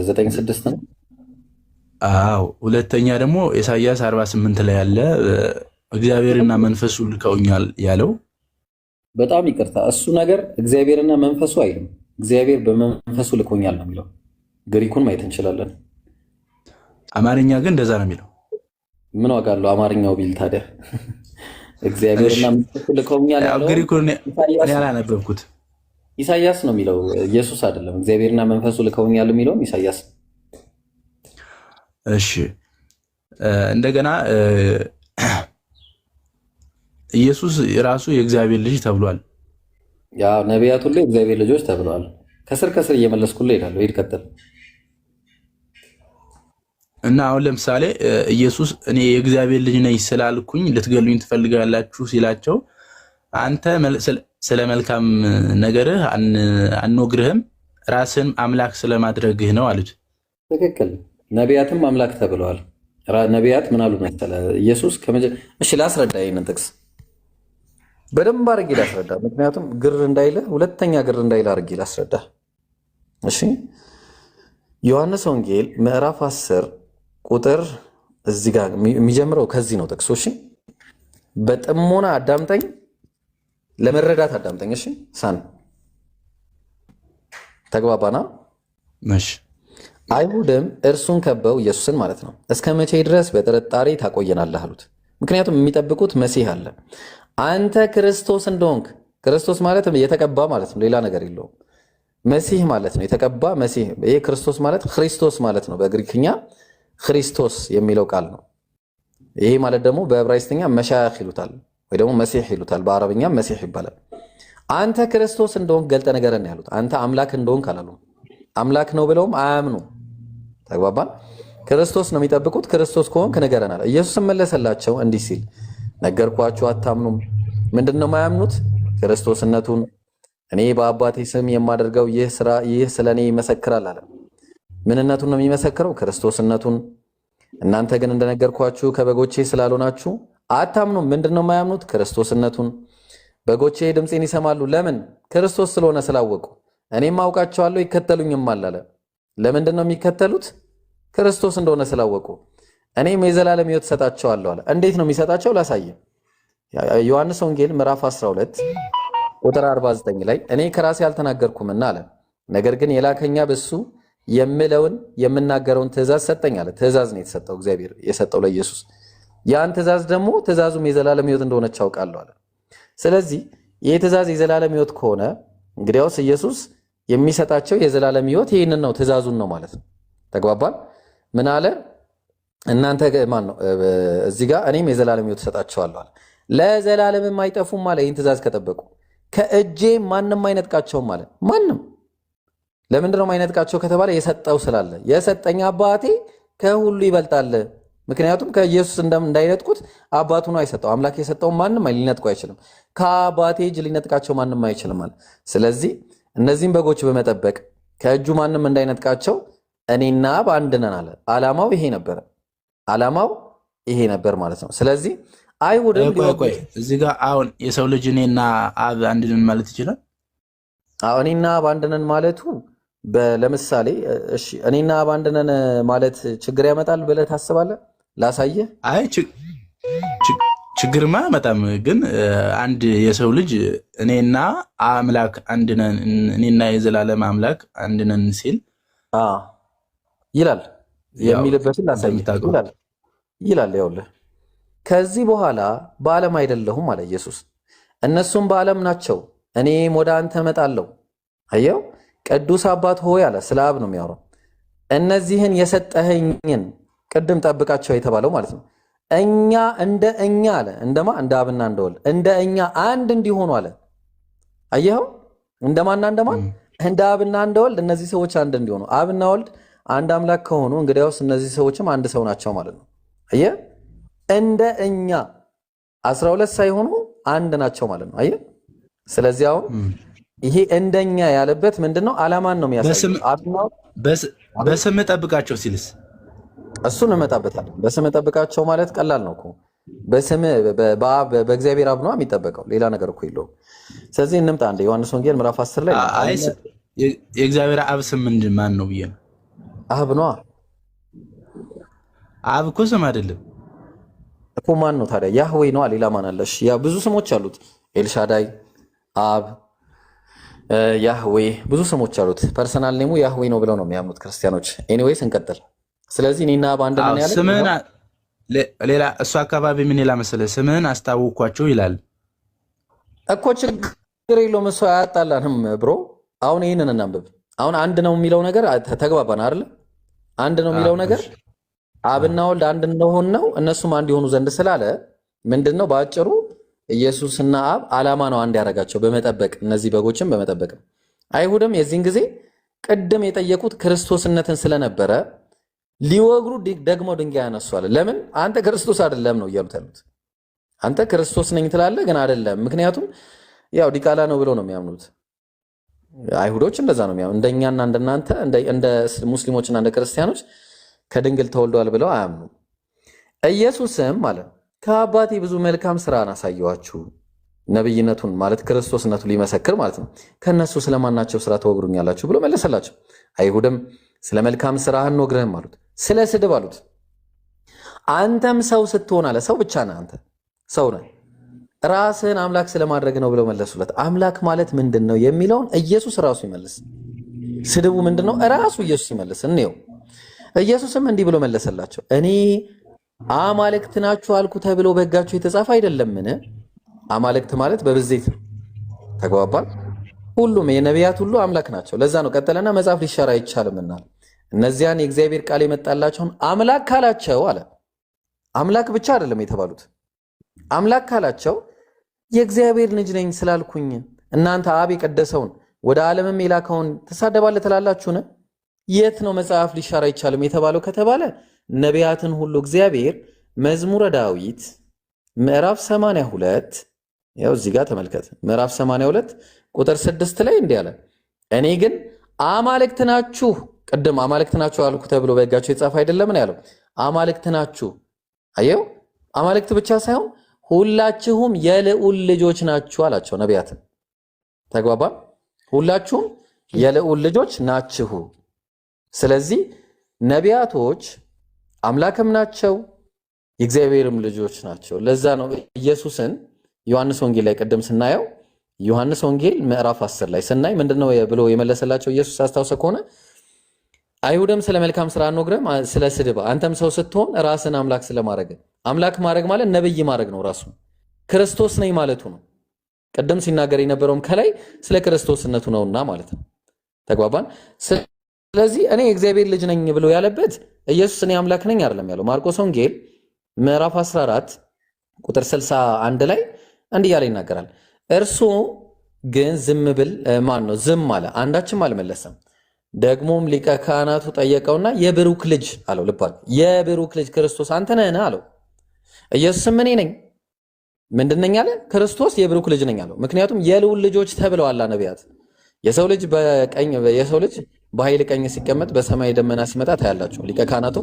9:6 ነው። አዎ። ሁለተኛ ደግሞ ኢሳይያስ 48 ላይ ያለ እግዚአብሔርና መንፈሱ ልከውኛል ያለው። በጣም ይቅርታ፣ እሱ ነገር እግዚአብሔርና መንፈሱ አይልም። እግዚአብሔር በመንፈሱ ልኮኛል ነው የሚለው። ግሪኩን ማየት እንችላለን። አማርኛ ግን እንደዛ ነው የሚለው። ምን ዋጋ አለው አማርኛው ቢል ታዲያ? እግዚአብሔርና መንፈሱ ልከውኛል ያለው ግሪኩን እኔ አላነበብኩት። ኢሳይያስ ነው የሚለው፣ ኢየሱስ አይደለም። እግዚአብሔርና መንፈሱ ልከውኛል የሚለውም ኢሳይያስ። እሺ እንደገና ኢየሱስ ራሱ የእግዚአብሔር ልጅ ተብሏል። ያ ነቢያት ሁሉ የእግዚአብሔር ልጆች ተብለዋል። ከስር እየመለስኩልህ እሄዳለሁ። ሂድ ቀጥል። እና አሁን ለምሳሌ ኢየሱስ እኔ የእግዚአብሔር ልጅ ነኝ ስላልኩኝ ልትገሉኝ ትፈልጋላችሁ ሲላቸው አንተ ስለ መልካም ነገርህ አንወግርህም ራስን አምላክ ስለማድረግህ ነው አሉት። ትክክል። ነቢያትም አምላክ ተብለዋል። ነቢያት ምን አሉ መሰለህ? ኢየሱስ እሺ ላስረዳ፣ ይህንን ጥቅስ በደንብ አድርጌ ላስረዳ። ምክንያቱም ሁለተኛ ግር እንዳይልህ አድርጌ ላስረዳ። እሺ ዮሐንስ ወንጌል ምዕራፍ 10 ቁጥር እዚህ ጋር የሚጀምረው ከዚህ ነው ጥቅሱ። እሺ በጥሞና አዳምጠኝ፣ ለመረዳት አዳምጠኝ። እሺ ሳን ተግባባና? እሺ አይሁድም እርሱን ከበው ኢየሱስን ማለት ነው እስከ መቼ ድረስ በጥርጣሬ ታቆየናለህ አሉት። ምክንያቱም የሚጠብቁት መሲህ አለ። አንተ ክርስቶስ እንደሆንክ፣ ክርስቶስ ማለት የተቀባ ማለት ነው፣ ሌላ ነገር የለውም። መሲህ ማለት ነው፣ የተቀባ መሲህ። ይሄ ክርስቶስ ማለት ክሪስቶስ ማለት ነው። በግሪክኛ ክሪስቶስ የሚለው ቃል ነው። ይሄ ማለት ደግሞ በዕብራይስጥኛ መሻይኽ ይሉታል፣ ወይ ደግሞ መሲህ ይሉታል። በአረብኛ መሲህ ይባላል። አንተ ክርስቶስ እንደሆንክ ገልጠ ነገረን ያሉት። አንተ አምላክ እንደሆንክ አላሉም። አምላክ ነው ብለውም አያምኑ። ተግባባን? ክርስቶስ ነው የሚጠብቁት። ክርስቶስ ከሆንክ ንገረን አለ። ኢየሱስ መለሰላቸው እንዲህ ሲል ነገርኳችሁ፣ አታምኑም። ምንድነው የማያምኑት? ክርስቶስነቱን። እኔ በአባቴ ስም የማደርገው ይህ ስለኔ ይመሰክራል አለ። ምንነቱን ነው የሚመሰክረው? ክርስቶስነቱን። እናንተ ግን እንደነገርኳችሁ ከበጎቼ ስላልሆናችሁ አታምኑም። ምንድነው የማያምኑት? ክርስቶስነቱን። በጎቼ ድምፄን ይሰማሉ። ለምን? ክርስቶስ ስለሆነ ስላወቁ። እኔም አውቃቸዋለሁ ይከተሉኝም አለ። ለምንድን ነው የሚከተሉት? ክርስቶስ እንደሆነ ስላወቁ። እኔም የዘላለም ሕይወት እሰጣቸዋለሁ አለ። እንዴት ነው የሚሰጣቸው? ላሳየ። ዮሐንስ ወንጌል ምዕራፍ 12 ቁጥር 49 ላይ እኔ ከራሴ አልተናገርኩምና አለ፣ ነገር ግን የላከኛ በሱ የምለውን የምናገረውን ትእዛዝ ሰጠኝ አለ። ትእዛዝ ነው የተሰጠው፣ እግዚአብሔር የሰጠው ለኢየሱስ። ያን ትእዛዝ ደግሞ ትእዛዙም የዘላለም ሕይወት እንደሆነች አውቃለሁ አለ። ስለዚህ ይህ ትእዛዝ የዘላለም ሕይወት ከሆነ እንግዲያውስ ኢየሱስ የሚሰጣቸው የዘላለም ሕይወት ይህንን ነው፣ ትእዛዙን ነው ማለት ነው። ተግባባል? ምን አለ? እናንተ ማን ነው እዚህ ጋር እኔም የዘላለም ሕይወት እሰጣቸዋለሁ አለ። ለዘላለምም አይጠፉም አለ። ይህን ትእዛዝ ከጠበቁ ከእጄ ማንም አይነጥቃቸውም አለ። ማንም። ለምንድን ነው የማይነጥቃቸው ከተባለ የሰጠው ስላለ። የሰጠኝ አባቴ ከሁሉ ይበልጣል። ምክንያቱም ከኢየሱስ እንዳይነጥቁት አባቱ ነው የሰጠው። አምላክ የሰጠውን ማንም ሊነጥቁ አይችልም። ከአባቴ እጅ ሊነጥቃቸው ማንም አይችልም አለ። ስለዚህ እነዚህም በጎች በመጠበቅ ከእጁ ማንም እንዳይነጥቃቸው እኔና አብ አንድ ነን አለ። ዓላማው ይሄ ነበረ። ዓላማው ይሄ ነበር ማለት ነው። ስለዚህ አይሁድም እዚህ ጋር አሁን የሰው ልጅ እኔና አብ አንድ ነን ማለት ይችላል። እኔና አብ አንድ ነን ማለቱ ለምሳሌ እሺ፣ እኔና አብ አንድ ነን ማለት ችግር ያመጣል ብለህ ታስባለህ? ላሳየህ። አይ ችግርማ አያመጣም። ግን አንድ የሰው ልጅ እኔና አምላክ አንድ ነን፣ እኔና የዘላለም አምላክ አንድ ነን ሲል ይላል። የሚልበትን ላሳየህ ይላል። ይኸውልህ ከዚህ በኋላ በዓለም አይደለሁም አለ ኢየሱስ። እነሱም በዓለም ናቸው፣ እኔም ወደ አንተ እመጣለሁ። አየው፣ ቅዱስ አባት ሆይ አለ። ስለ አብ ነው የሚያወራው። እነዚህን የሰጠኸኝን ቅድም ጠብቃቸው የተባለው ማለት ነው። እኛ እንደ እኛ አለ። እንደማ እንደ አብና እንደ ወልድ እንደ እኛ አንድ እንዲሆኑ አለ። አየኸው? እንደማና እንደማን? እንደ አብና እንደ ወልድ እነዚህ ሰዎች አንድ እንዲሆኑ። አብና ወልድ አንድ አምላክ ከሆኑ እንግዲያውስ እነዚህ ሰዎችም አንድ ሰው ናቸው ማለት ነው። አየህ? እንደ እኛ 12 ሳይሆኑ አንድ ናቸው ማለት ነው። አየህ? ስለዚህ አሁን ይሄ እንደኛ ያለበት ምንድነው? ዓላማን ነው የሚያሳየው። በስም ጠብቃቸው ሲልስ እሱን እንመጣበታለን። በስም ጠብቃቸው ማለት ቀላል ነው እኮ። በስም በእግዚአብሔር አብ ነው የሚጠበቀው፣ ሌላ ነገር እኮ የለውም። ስለዚህ እንምጣ አንዴ ዮሐንስ ወንጌል ምዕራፍ 10 ላይ የእግዚአብሔር አብ ስም ምንድን ማን ነው ብዬ ነው። አብ ነው። አብ እኮ ስም አይደለም እኮ። ማን ነው ታዲያ? ያህዌ ነው። ሌላ ማን አለ? ያ ብዙ ስሞች አሉት። ኤልሻዳይ፣ አብ፣ ያህዌ፣ ብዙ ስሞች አሉት። ፐርሰናል ኔሙ ያህዌ ነው ብለው ነው የሚያምኑት ክርስቲያኖች። ኤኒዌይስ እንቀጥል። ስለዚህ እኔና አብ አንድ ነን ያለ ስምህን ሌላ እሱ አካባቢ ምን ይላል መሰለህ? ስምህን አስታውኳቸው ይላል እኮ። ችግር የለውም እሱ አያጣላንም ብሮ። አሁን ይህንን እናንብብ። አሁን አንድ ነው የሚለው ነገር ተግባባን አይደል? አንድ ነው የሚለው ነገር አብና ወልድ አንድ እንደሆን ነው፣ እነሱም አንድ የሆኑ ዘንድ ስላለ ምንድነው በአጭሩ ኢየሱስና አብ ዓላማ ነው አንድ ያደረጋቸው በመጠበቅ እነዚህ በጎችን በመጠበቅ ነው። አይሁድም የዚህን ጊዜ ቅድም የጠየቁት ክርስቶስነትን ስለነበረ ሊወግሩ ደግሞ ድንጋይ ያነሷል። ለምን? አንተ ክርስቶስ አይደለም ነው እያሉት ያሉት። አንተ ክርስቶስ ነኝ ትላለህ ግን አይደለም። ምክንያቱም ያው ዲቃላ ነው ብለው ነው የሚያምኑት። አይሁዶች እንደዛ ነው የሚያምኑት። እንደኛና እንደናንተ እንደ ሙስሊሞችና እንደ ክርስቲያኖች ከድንግል ተወልደዋል ብለው አያምኑም። ኢየሱስም ማለት ከአባቴ ብዙ መልካም ስራን አሳየኋችሁ፣ ነብይነቱን ማለት ክርስቶስነቱ ሊመሰክር ማለት ነው። ከነሱ ስለማናቸው ስራ ተወግሩኛላችሁ ብሎ መለሰላቸው። አይሁድም ስለ መልካም ስራ አንወግርህም አሉት። ስለ ስድብ አሉት። አንተም ሰው ስትሆን አለ። ሰው ብቻ ነህ አንተ፣ ሰው ነህ፣ ራስህን አምላክ ስለማድረግ ነው ብለው መለሱለት። አምላክ ማለት ምንድን ነው የሚለውን ኢየሱስ ራሱ ይመልስ። ስድቡ ምንድን ነው? ራሱ ኢየሱስ ይመልስ። እንየው። ኢየሱስም እንዲህ ብሎ መለሰላቸው፣ እኔ አማልክት ናችሁ አልኩ ተብሎ በሕጋችሁ የተጻፈ አይደለምን? አማልክት ማለት በብዜት ነው። ተግባባል? ሁሉም የነቢያት ሁሉ አምላክ ናቸው። ለዛ ነው ቀጠለና መጽሐፍ ሊሻር አይቻልምና እነዚያን የእግዚአብሔር ቃል የመጣላቸውን አምላክ ካላቸው አለ። አምላክ ብቻ አይደለም የተባሉት። አምላክ ካላቸው የእግዚአብሔር ልጅ ነኝ ስላልኩኝ እናንተ አብ የቀደሰውን ወደ ዓለምም የላከውን ትሳደባለህ ትላላችሁን? የት ነው መጽሐፍ ሊሻር አይቻልም የተባለው ከተባለ ነቢያትን ሁሉ እግዚአብሔር መዝሙረ ዳዊት ምዕራፍ 82 ያው እዚህ ጋር ተመልከት። ምዕራፍ 82 ቁጥር 6 ላይ እንዲህ አለ፣ እኔ ግን አማልክት ናችሁ። ቅድም አማልክት ናችሁ አልኩ ተብሎ በሕጋችሁ የተጻፈ አይደለምን ያለው? አማልክት ናችሁ። አየው፣ አማልክት ብቻ ሳይሆን ሁላችሁም የልዑል ልጆች ናችሁ አላቸው ነቢያትን። ተግባባ? ሁላችሁም የልዑል ልጆች ናችሁ። ስለዚህ ነቢያቶች አምላክም ናቸው የእግዚአብሔርም ልጆች ናቸው። ለዛ ነው ኢየሱስን ዮሐንስ ወንጌል ላይ ቀደም ስናየው ዮሐንስ ወንጌል ምዕራፍ 10 ላይ ስናይ ምንድነው ብሎ የመለሰላቸው ኢየሱስ አስታውሰ ከሆነ አይሁድም ስለ መልካም ስራ አንወግረም ስለ ስድብ አንተም ሰው ስትሆን ራስን አምላክ ስለማድረግ አምላክ ማድረግ ማለት ነብይ ማድረግ ነው ራሱ ክርስቶስ ነኝ ማለቱ ነው። ቀደም ሲናገር የነበረውም ከላይ ስለ ክርስቶስነቱ ነውና ማለት ነው። ተግባባን። ስለዚህ እኔ የእግዚአብሔር ልጅ ነኝ ብሎ ያለበት ኢየሱስ እኔ አምላክ ነኝ አይደለም ያለው። ማርቆስ ወንጌል ምዕራፍ 14 ቁጥር 61 ላይ እንዲህ ያለ ይናገራል። እርሱ ግን ዝም አለ፣ አንዳችም አልመለሰም። ደግሞም ሊቀ ካህናቱ ጠየቀውና የብሩክ ልጅ አለው። ልባል የብሩክ ልጅ ክርስቶስ አንተ ነህን አለው። ኢየሱስም እኔ ነኝ። ምንድነኝ አለ? ክርስቶስ የብሩክ ልጅ ነኝ አለው። ምክንያቱም የልዑል ልጆች ተብለዋል ነቢያት። የሰው ልጅ በኃይል ቀኝ ሲቀመጥ በሰማይ ደመና ሲመጣ ታያላችሁ። ሊቀ ካህናቱ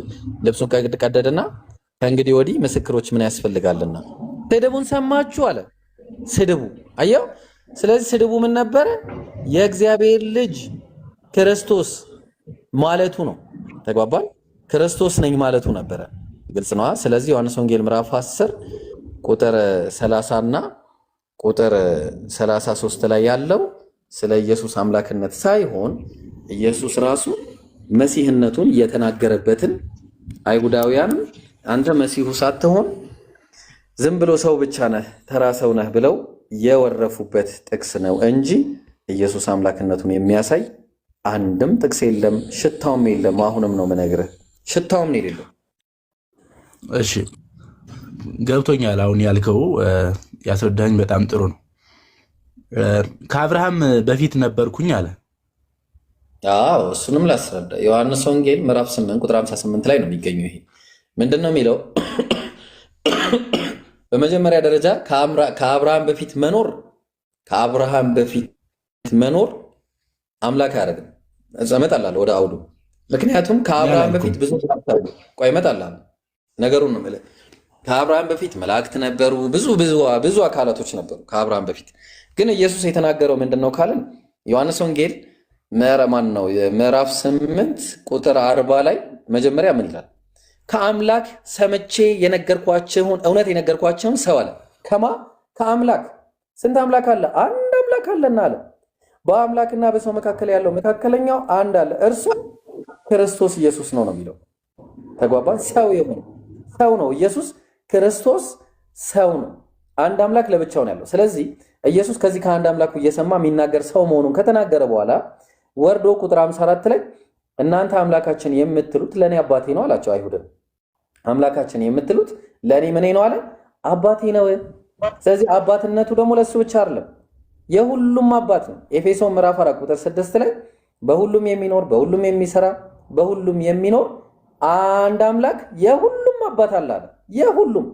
ልብሱን ቀደደና ከእንግዲህ ወዲህ ምስክሮች ምን ያስፈልጋልና ስድቡን ሰማችሁ አለ። ስድቡ አየው። ስለዚህ ስድቡ ምን ነበረ? የእግዚአብሔር ልጅ ክርስቶስ ማለቱ ነው። ተግባባል። ክርስቶስ ነኝ ማለቱ ነበረ። ግልጽ ነው። ስለዚህ ዮሐንስ ወንጌል ምዕራፍ 10 ቁጥር 30 እና ቁጥር 33 ላይ ያለው ስለ ኢየሱስ አምላክነት ሳይሆን ኢየሱስ ራሱ መሲህነቱን የተናገረበትን አይሁዳውያን አንተ መሲሁ ሳትሆን ዝም ብሎ ሰው ብቻ ነህ ተራ ሰው ነህ ብለው የወረፉበት ጥቅስ ነው እንጂ ኢየሱስ አምላክነቱን የሚያሳይ አንድም ጥቅስ የለም፣ ሽታውም የለም። አሁንም ነው የምነግርህ፣ ሽታውም የሌለው። እሺ ገብቶኛል። አሁን ያልከው ያስረዳኝ በጣም ጥሩ ነው። ከአብርሃም በፊት ነበርኩኝ አለ። አዎ እሱንም ላስረዳ። ዮሐንስ ወንጌል ምዕራፍ 8 ቁጥር 58 ላይ ነው የሚገኘው። ይሄ ምንድነው የሚለው? በመጀመሪያ ደረጃ ከአብርሃም በፊት መኖር አምላክ አያደርግም። እመጣላለሁ ወደ አውዱ። ምክንያቱም ከአብርሃም በፊት ብዙ እመጣላለሁ። ነገሩን ነው የምልህ። ከአብርሃም በፊት መላእክት ነበሩ፣ ብዙ አካላቶች ነበሩ ከአብርሃም በፊት። ግን ኢየሱስ የተናገረው ምንድነው ካልን ዮሐንስ ወንጌል ምዕራፍ 8 ቁጥር 40 ላይ መጀመሪያ ምን ይላል? ከአምላክ ሰምቼ እውነት የነገርኳቸውን ሰው አለ። ከአምላክ ስንት አምላክ አለ? አንድ አምላክ አለና አለ። በአምላክና በሰው መካከል ያለው መካከለኛው አንድ አለ፣ እርሱ ክርስቶስ ኢየሱስ ነው የሚለው። ተግባባን። ሰው ነው ኢየሱስ ክርስቶስ ሰው ነው። አንድ አምላክ ለብቻው ነው ያለው። ስለዚህ ኢየሱስ ከዚህ ከአንድ አምላኩ እየሰማ የሚናገር ሰው መሆኑን ከተናገረ በኋላ ወርዶ ቁጥር 54 ላይ እናንተ አምላካችን የምትሉት ለእኔ አባቴ ነው አላቸው። አይሁድን አምላካችን የምትሉት ለእኔ ምኔ ነው አለ? አባቴ ነው። ስለዚህ አባትነቱ ደግሞ ለእሱ ብቻ አይደለም፣ የሁሉም አባት ነው። ኤፌሶን ምዕራፍ 4 ቁጥር 6 ላይ በሁሉም የሚኖር በሁሉም የሚሰራ በሁሉም የሚኖር አንድ አምላክ የሁሉም አባት አለ። የሁሉም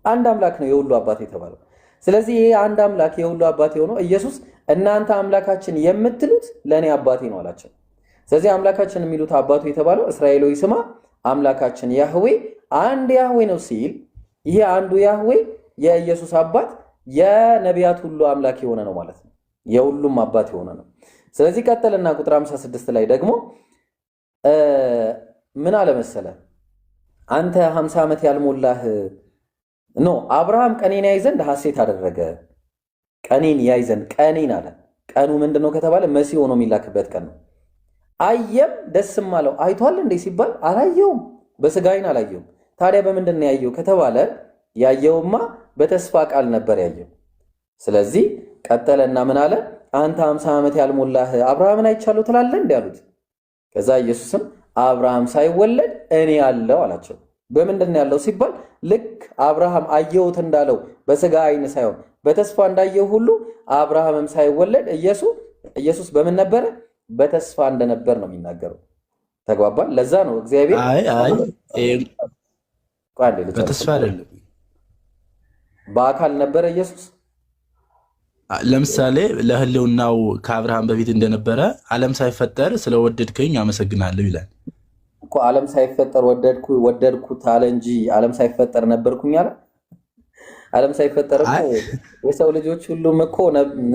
አንድ አምላክ ነው የሁሉ አባት የተባለው። ስለዚህ ይሄ አንድ አምላክ የሁሉ አባት የሆነው ኢየሱስ እናንተ አምላካችን የምትሉት ለእኔ አባቴ ነው አላቸው። ስለዚህ አምላካችን የሚሉት አባቱ የተባለው እስራኤላዊ ስማ አምላካችን ያህዌ አንድ ያህዌ ነው ሲል ይሄ አንዱ ያህዌ የኢየሱስ አባት የነቢያት ሁሉ አምላክ የሆነ ነው ማለት ነው። የሁሉም አባት የሆነ ነው። ስለዚህ ቀጠልና ቁጥር 56 ላይ ደግሞ ምን አለ መሰለ? አንተ 50 ዓመት ያልሞላህ አብርሃም ቀኔን ያይ ዘንድ ሐሴት አደረገ። ቀኔን ያይ ዘንድ ቀኔን አለ። ቀኑ ምንድነው ከተባለ መሲህ ሆኖ የሚላክበት ቀን ነው። አየም ደስም አለው። አይቷል እንዴ ሲባል አላየውም፣ በስጋ ዓይን አላየውም። ታዲያ በምንድን ነው ያየው ከተባለ ያየውማ በተስፋ ቃል ነበር ያየው። ስለዚህ ቀጠለና ምን አለ? አንተ 50 ዓመት ያልሞላህ አብርሃምን አይቻለሁ ትላለህ እንዴ አሉት። ከዛ ኢየሱስም አብርሃም ሳይወለድ እኔ ያለው አላቸው። በምንድን ያለው ሲባል ልክ አብርሃም አየሁት እንዳለው በስጋ ዓይን ሳይሆን በተስፋ እንዳየው ሁሉ አብርሃምም ሳይወለድ ኢየሱስ በምን ነበረ? በተስፋ እንደነበር ነው የሚናገረው። ተግባባን። ለዛ ነው እግዚአብሔር በተስፋ አይደለም በአካል ነበረ ኢየሱስ። ለምሳሌ ለህልውናው ከአብርሃም በፊት እንደነበረ ዓለም ሳይፈጠር ስለወደድከኝ አመሰግናለሁ ይላል እኮ። ዓለም ሳይፈጠር ወደድኩት አለ እንጂ ዓለም ሳይፈጠር ነበርኩኝ አለ። ዓለም ሳይፈጠር እኮ የሰው ልጆች ሁሉም እኮ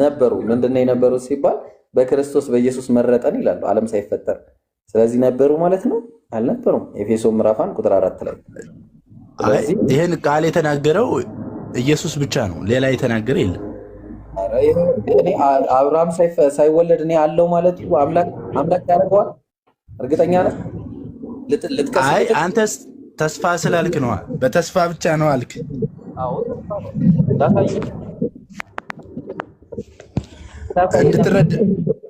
ነበሩ። ምንድነው የነበሩት ሲባል በክርስቶስ በኢየሱስ መረጠን ይላሉ። ዓለም ሳይፈጠር ስለዚህ ነበሩ ማለት ነው። አልነበሩም። ኤፌሶን ምዕራፍ 1 ቁጥር 4 ላይ። ስለዚህ ይህን ቃል የተናገረው ኢየሱስ ብቻ ነው፣ ሌላ የተናገረ የለም። አብርሃም ሳይወለድ እኔ አለው ማለት አምላክ ያደርገዋል። እርግጠኛ ነህ? አይ አንተ ተስፋ ስላልክ ነዋ። በተስፋ ብቻ ነው አልክ።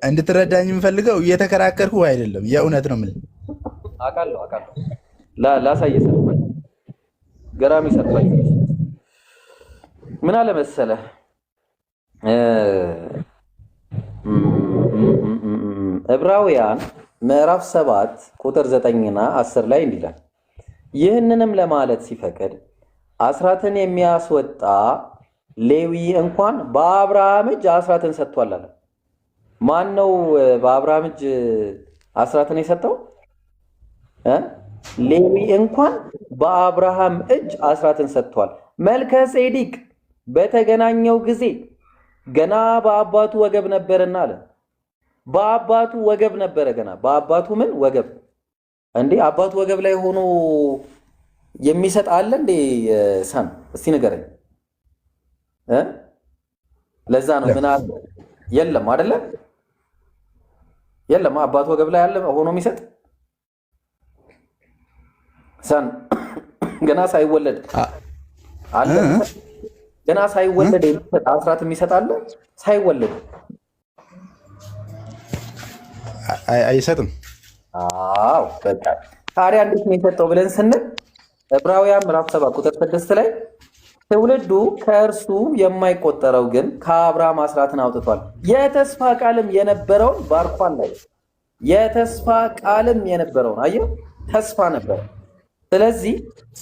እንድትረዳኝ የምፈልገው እየተከራከርኩ አይደለም፣ የእውነት ነው የምልህ። አውቃለሁ ላሳየህ። ገራሚ ሰርፕራይዝ ምን አለ መሰለህ፣ ዕብራውያን ምዕራፍ 7 ቁጥር 9 እና 10 ላይ እንዲህ ይላል፣ ይህንንም ለማለት ሲፈቅድ አስራትን የሚያስወጣ ሌዊ እንኳን በአብርሃም እጅ አስራትን ሰጥቷል አለ። ማን ነው በአብርሃም እጅ አስራትን የሰጠው? ሌዊ እንኳን በአብርሃም እጅ አስራትን ሰጥቷል። መልከ ጼዴቅ በተገናኘው ጊዜ ገና በአባቱ ወገብ ነበርና አለ። በአባቱ ወገብ ነበረ ገና። በአባቱ ምን ወገብ? እንዴ አባቱ ወገብ ላይ ሆኖ የሚሰጥ አለ እንዴ? ሳን እስቲ ንገረኝ። ለዛ ነው ምን አለ? የለም አይደለ? የለም አባቱ ወገብ ላይ አለ ሆኖ የሚሰጥ ሳን ገና ሳይወለድ አለ። ገና ሳይወለድ የሚሰጥ አስራት የሚሰጥ አለ? ሳይወለድ አይሰጥም። አዎ በቃ ታዲያ እንዴት ነው የሰጠው ብለን ስንል ዕብራውያን ምዕራፍ 7 ቁጥር 6 ላይ ትውልዱ ከእርሱ የማይቆጠረው ግን ከአብርሃም አስራትን አውጥቷል፣ የተስፋ ቃልም የነበረውን ባርኳል ላይ የተስፋ ቃልም የነበረውን አየህ፣ ተስፋ ነበር። ስለዚህ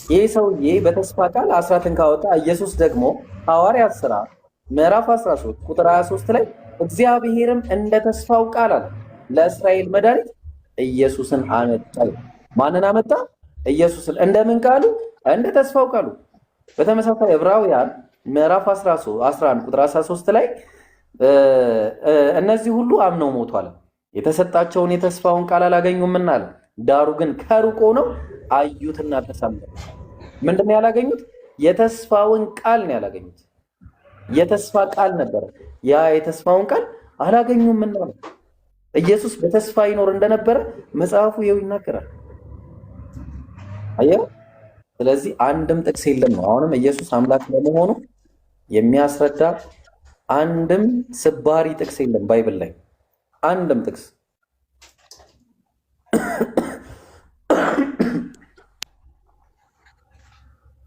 ይህ ሰውዬ በተስፋ ቃል አስራትን ካወጣ፣ ኢየሱስ ደግሞ ሐዋርያት ሥራ ምዕራፍ 13 ቁጥር 23 ላይ እግዚአብሔርም እንደ ተስፋው ቃል አለ ለእስራኤል መድኃኒት ኢየሱስን አመጣ። ማንን አመጣ? ኢየሱስን። እንደምን ቃሉ? እንደ ተስፋው ቃሉ። በተመሳሳይ ዕብራውያን ምዕራፍ 11 ቁጥር 13 ላይ እነዚህ ሁሉ አምነው ሞቷል፣ የተሰጣቸውን የተስፋውን ቃል አላገኙምና አለ። ዳሩ ግን ከሩቅ ሆነው አዩትና ተሰምተው። ምንድን ነው ያላገኙት? የተስፋውን ቃል ነው ያላገኙት። የተስፋ ቃል ነበር፣ ያ የተስፋውን ቃል አላገኙምና አለ። ኢየሱስ በተስፋ ይኖር እንደነበረ መጽሐፉ ይኸው ይናገራል። አየህ። ስለዚህ አንድም ጥቅስ የለም ነው። አሁንም ኢየሱስ አምላክ ለመሆኑ የሚያስረዳ አንድም ስባሪ ጥቅስ የለም ባይብል ላይ አንድም ጥቅስ።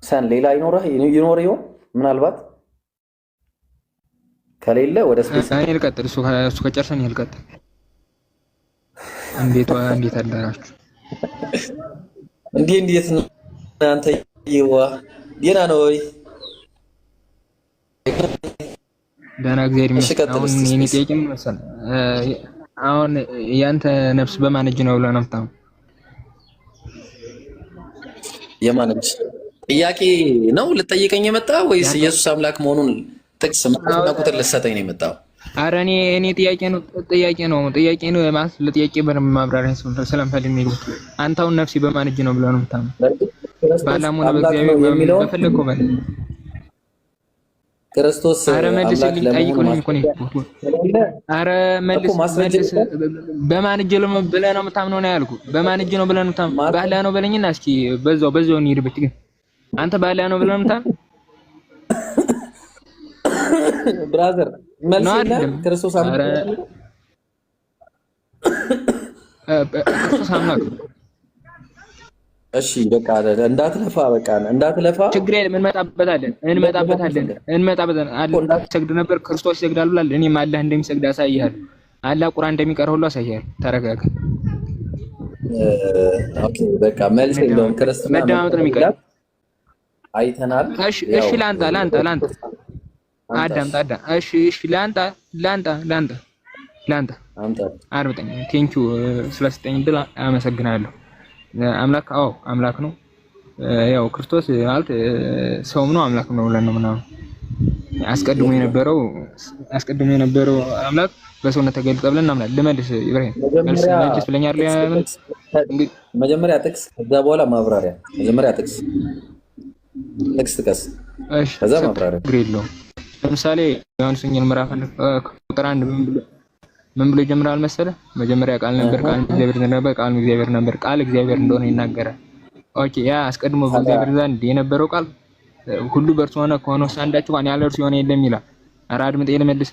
ሰን ሌላ ይኖር ይሆን ምናልባት? ከሌለ ወደ ስፔስ እኔ ልቀጥል። እሱ ከጨርሰን ልቀጥል። እንዴት አደራችሁ? እንዴት ነው አንተ? ይዋ ደህና ነው ወይ? ደህና እግዚአብሔር ይመስገን። አሁን የኔ ጥያቄ ምን መሰለህ? አሁን ያንተ ነፍስ በማን እጅ ነው ብለህ ነው የምታምነው? የማን እጅ ጥያቄ ነው ልጠይቀኝ የመጣ ወይስ ኢየሱስ አምላክ መሆኑን ጥቅስ እና ቁጥር ልትሰጠኝ ነው የመጣው? ኧረ እኔ ጥያቄ ነው ማለት ለጥያቄ በደንብ ማብራሪያ ስለምፈልግ ነው። አንተ አሁን ነፍሴ በማን እጅ ነው ብለህ ነው የምታምነው? ባላሙ ነው በእግዚአብሔር በፈለከው በል። ክርስቶስ ኧረ መልስ ጠይቁልኝ እኮ ነው። ኧረ መልስ በማን እጅ ነው ብለህ ነው የምታምነው ነው ያልኩህ። በማን እጅ ነው ብለህ ነው የምታምነው? ባላ ነው በለኝና እስኪ በዛው እንሂድበት። ግን አንተ ባላ ነው ብለህ ነው የምታምነው? ብራዘር መልስ የለም። ክርስቶስ አምላክ። እሺ በቃ እንዳትለፋ፣ ችግር የለም። እንመጣበታለን። ሰግድ ነበር ክርስቶስ ይሰግዳል ብሏል። እኔም አላህ እንደሚሰግድ አሳይሃለሁ። አላህ ቁርአን እንደሚቀር ሁሉ አሳይሃለሁ። ተረጋጋ። ኦኬ በቃ መልስ የለውም። ክርስትና መደማመጥ ነው የሚቀር አይተናል። እሺ ላንተ አዳምጣ። እሺ ላንተ አርብጠኝ። ቴንኪው ስለሰጠኝ ድል አመሰግናለሁ። አምላክ ነው። ያው ክርስቶስ ማለት ሰውም ነው አምላክ ነው ብለን ነው ምናምን አስቀድሞ የነበረው አምላክ በሰውነት ተገልጠ ብለን እናምናለን። ልመልስ ኢብራሂም መልስ ብለኛ አይደል? መጀመሪያ ጥቅስ ከዛ በኋላ ማብራሪያ። መጀመሪያ ጥቅስ ጥቀስ፣ ከዛ ማብራሪያ። ግሬሎ ለምሳሌ ዮሐንስ ወንጌል ምዕራፍ 1 ቁጥር 1 ምን ብሎ ይጀምራል መሰለህ? መጀመሪያ ቃል ነበር፣ ቃል እግዚአብሔር ነበር፣ ቃል እግዚአብሔር ነበር፣ ቃል እግዚአብሔር እንደሆነ ይናገራል። ኦኬ፣ ያ አስቀድሞ በእግዚአብሔር ዘንድ የነበረው ቃል ሁሉ በእርሱ ሆነ፣ ከሆነው አንዳች እንኳን ያለ እርሱ የሆነ የለም ይላል። ኧረ አድምጤ ልመልስ።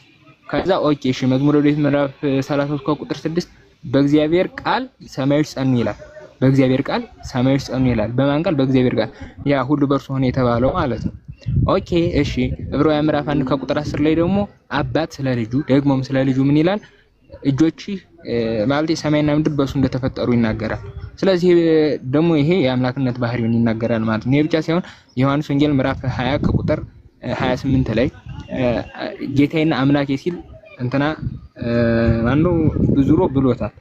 ከዛ ኦኬ እሺ፣ መዝሙረ ዳዊት ምዕራፍ 33 ከቁጥር 6 በእግዚአብሔር ቃል ሰማዮች ጸኑ ይላል። በእግዚአብሔር ቃል ሰማዮች ጸኑ ይላል። በማን ቃል? በእግዚአብሔር ቃል። ያ ሁሉ በእርሱ ሆነ የተባለው ማለት ነው። ኦኬ እሺ፣ ዕብራውያን ምዕራፍ 1 ከቁጥር 10 ላይ ደግሞ አባት ስለ ልጁ ደግሞም ስለ ልጁ ምን ይላል? እጆች ማለት ሰማይና ምድር በሱ እንደተፈጠሩ ይናገራል። ስለዚህ ደግሞ ይሄ የአምላክነት ባህሪውን ይናገራል ማለት ነው። ይሄ ብቻ ሳይሆን ዮሐንስ ወንጌል ምዕራፍ 20 ከቁጥር 28 ላይ ጌታዬና አምላኬ ሲል እንትና ማነው ብዙሮ ብሎታል።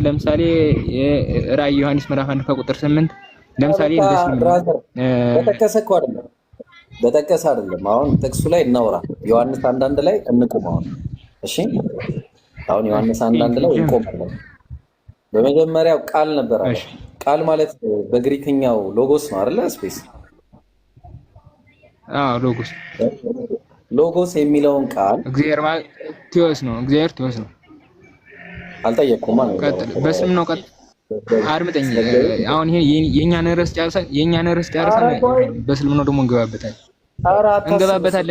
ለምሳሌ ራዕይ ዮሐንስ ምዕራፍ 1 ከቁጥር 8 ለምሳሌ በጠቀሰ አይደለም። አሁን ጥቅሱ ላይ እናውራ። ዮሐንስ 1:1 ላይ እንቁም አሁን። እሺ አሁን ዮሐንስ 1:1 ላይ እንቆማለን። በመጀመሪያው ቃል ነበር አለ። ቃል ማለት በግሪክኛው ሎጎስ ነው አይደል? ስፔስ ሎጎስ የሚለውን ቃል እግዚአብሔር ማለት ቴዎስ ነው። እግዚአብሔር ቴዎስ ነው። አልጠየቅኩም ማለት ነው። በስም ነው። አድምጠኝ። አሁን ይሄ የኛን ርዕስ ጨርሰን በስልም ነው ደግሞ እንገባበታለን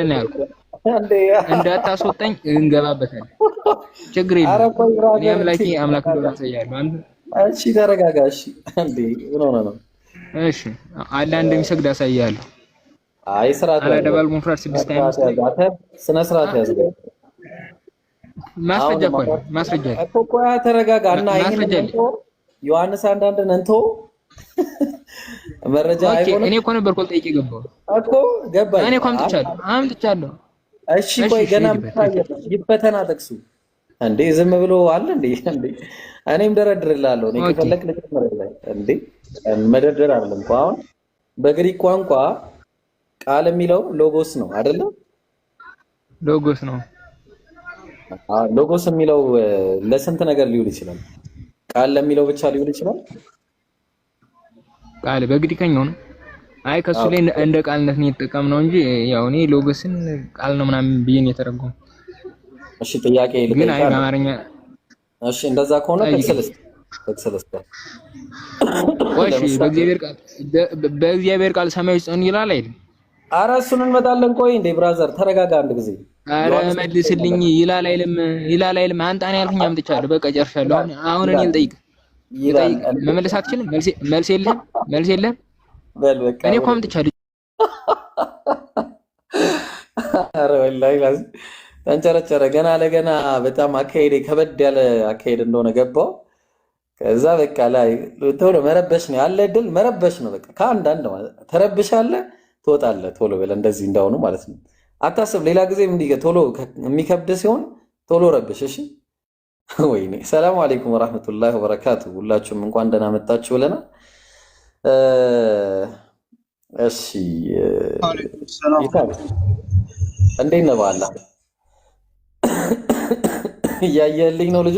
ነው ያልኩት። እንዳታስወጣኝ እንገባበታለን። ችግር የለም። እኔ አምላክ እንደሆነ አሳያለሁ። አንተ እሺ ተረጋጋ። እሺ እንዴ ምን ሆነ ነው? እሺ አላህ እንደሚሰግድ አሳያለሁ። አይ ስርዓት አላ ደባል ሙፍራድ 6:5 ስነ ስርዓት ያዝ። ማስረጃ እኮ ተረጋጋ እና ይሄን ዮሐንስ 1:1 ነንቶ መረጃ አይሆንም። እኔ እኮ ነበር ኮል ጠይቄ ገባሁ እኮ ገባኝ። እኔ እኮ አምጥቻለሁ። እሺ ቆይ ገና ይፈተና ጥቅሱ እንዴ ዝም ብሎ አለ እንዴ? እኔም ደረድርልሃለሁ። እኔ ከፈለክ ልጨምርልህ እንዴ? መደርደር አይደለም እኮ አሁን በግሪክ ቋንቋ ቃል የሚለው ሎጎስ ነው አይደለም? ሎጎስ ነው። ሎጎስ የሚለው ለስንት ነገር ሊውል ይችላል? ቃል ለሚለው ብቻ ሊውል ይችላል? ቃል በግሪከኛው ነው። አይ ከሱ ላይ እንደ ቃልነት ነው የተጠቀምነው እንጂ ያው እኔ ሎጎስን ቃል ነው ምናምን ብዬ ነው የተረጎመው። እሺ ጥያቄ ግን አይ በአማርኛ እሺ እንደዛ ከሆነ ተክሰለስ ወይስ በእግዚአብሔር ቃል ሰማዮች ጸኑ ይላል አይደል? ኧረ እሱን እንመጣለን። ቆይ እንዴ ብራዘር ተረጋጋ አንድ ጊዜ። ኧረ መልስልኝ። ይላል አይልም አንተ እኔ ያልኩኝ አምጥቻለሁ። በቃ ጨርሻለሁ። አሁን እኔ ልጠይቅ መመለስ አትችልም? መልስ የለህም። በል በቃ እኔ እኮ አምጥቻለሁ። ኧረ ወላሂ ተንጨረጨረ። ገና ለገና በጣም አካሄድ ከበድ ያለ አካሄድ እንደሆነ ገባው። ከዛ በቃ ላይ ቶሎ መረበሽ ነው ያለ እድል መረበሽ ነው። በቃ ከአንዳንድ ማለት ተረብሻለህ ትወጣለህ ቶሎ ብለህ እንደዚህ እንዳሆኑ ማለት ነው። አታስብ። ሌላ ጊዜ ቶሎ የሚከብድ ሲሆን ቶሎ ረብሽ። እሺ ወይኔ። ሰላም አለይኩም ወራህመቱላሂ ወበረካቱ። ሁላችሁም እንኳን ደህና መጣችሁ ብለናል። እሺ እንዴት ነህ? በኋላ እያየህልኝ ነው ልጁ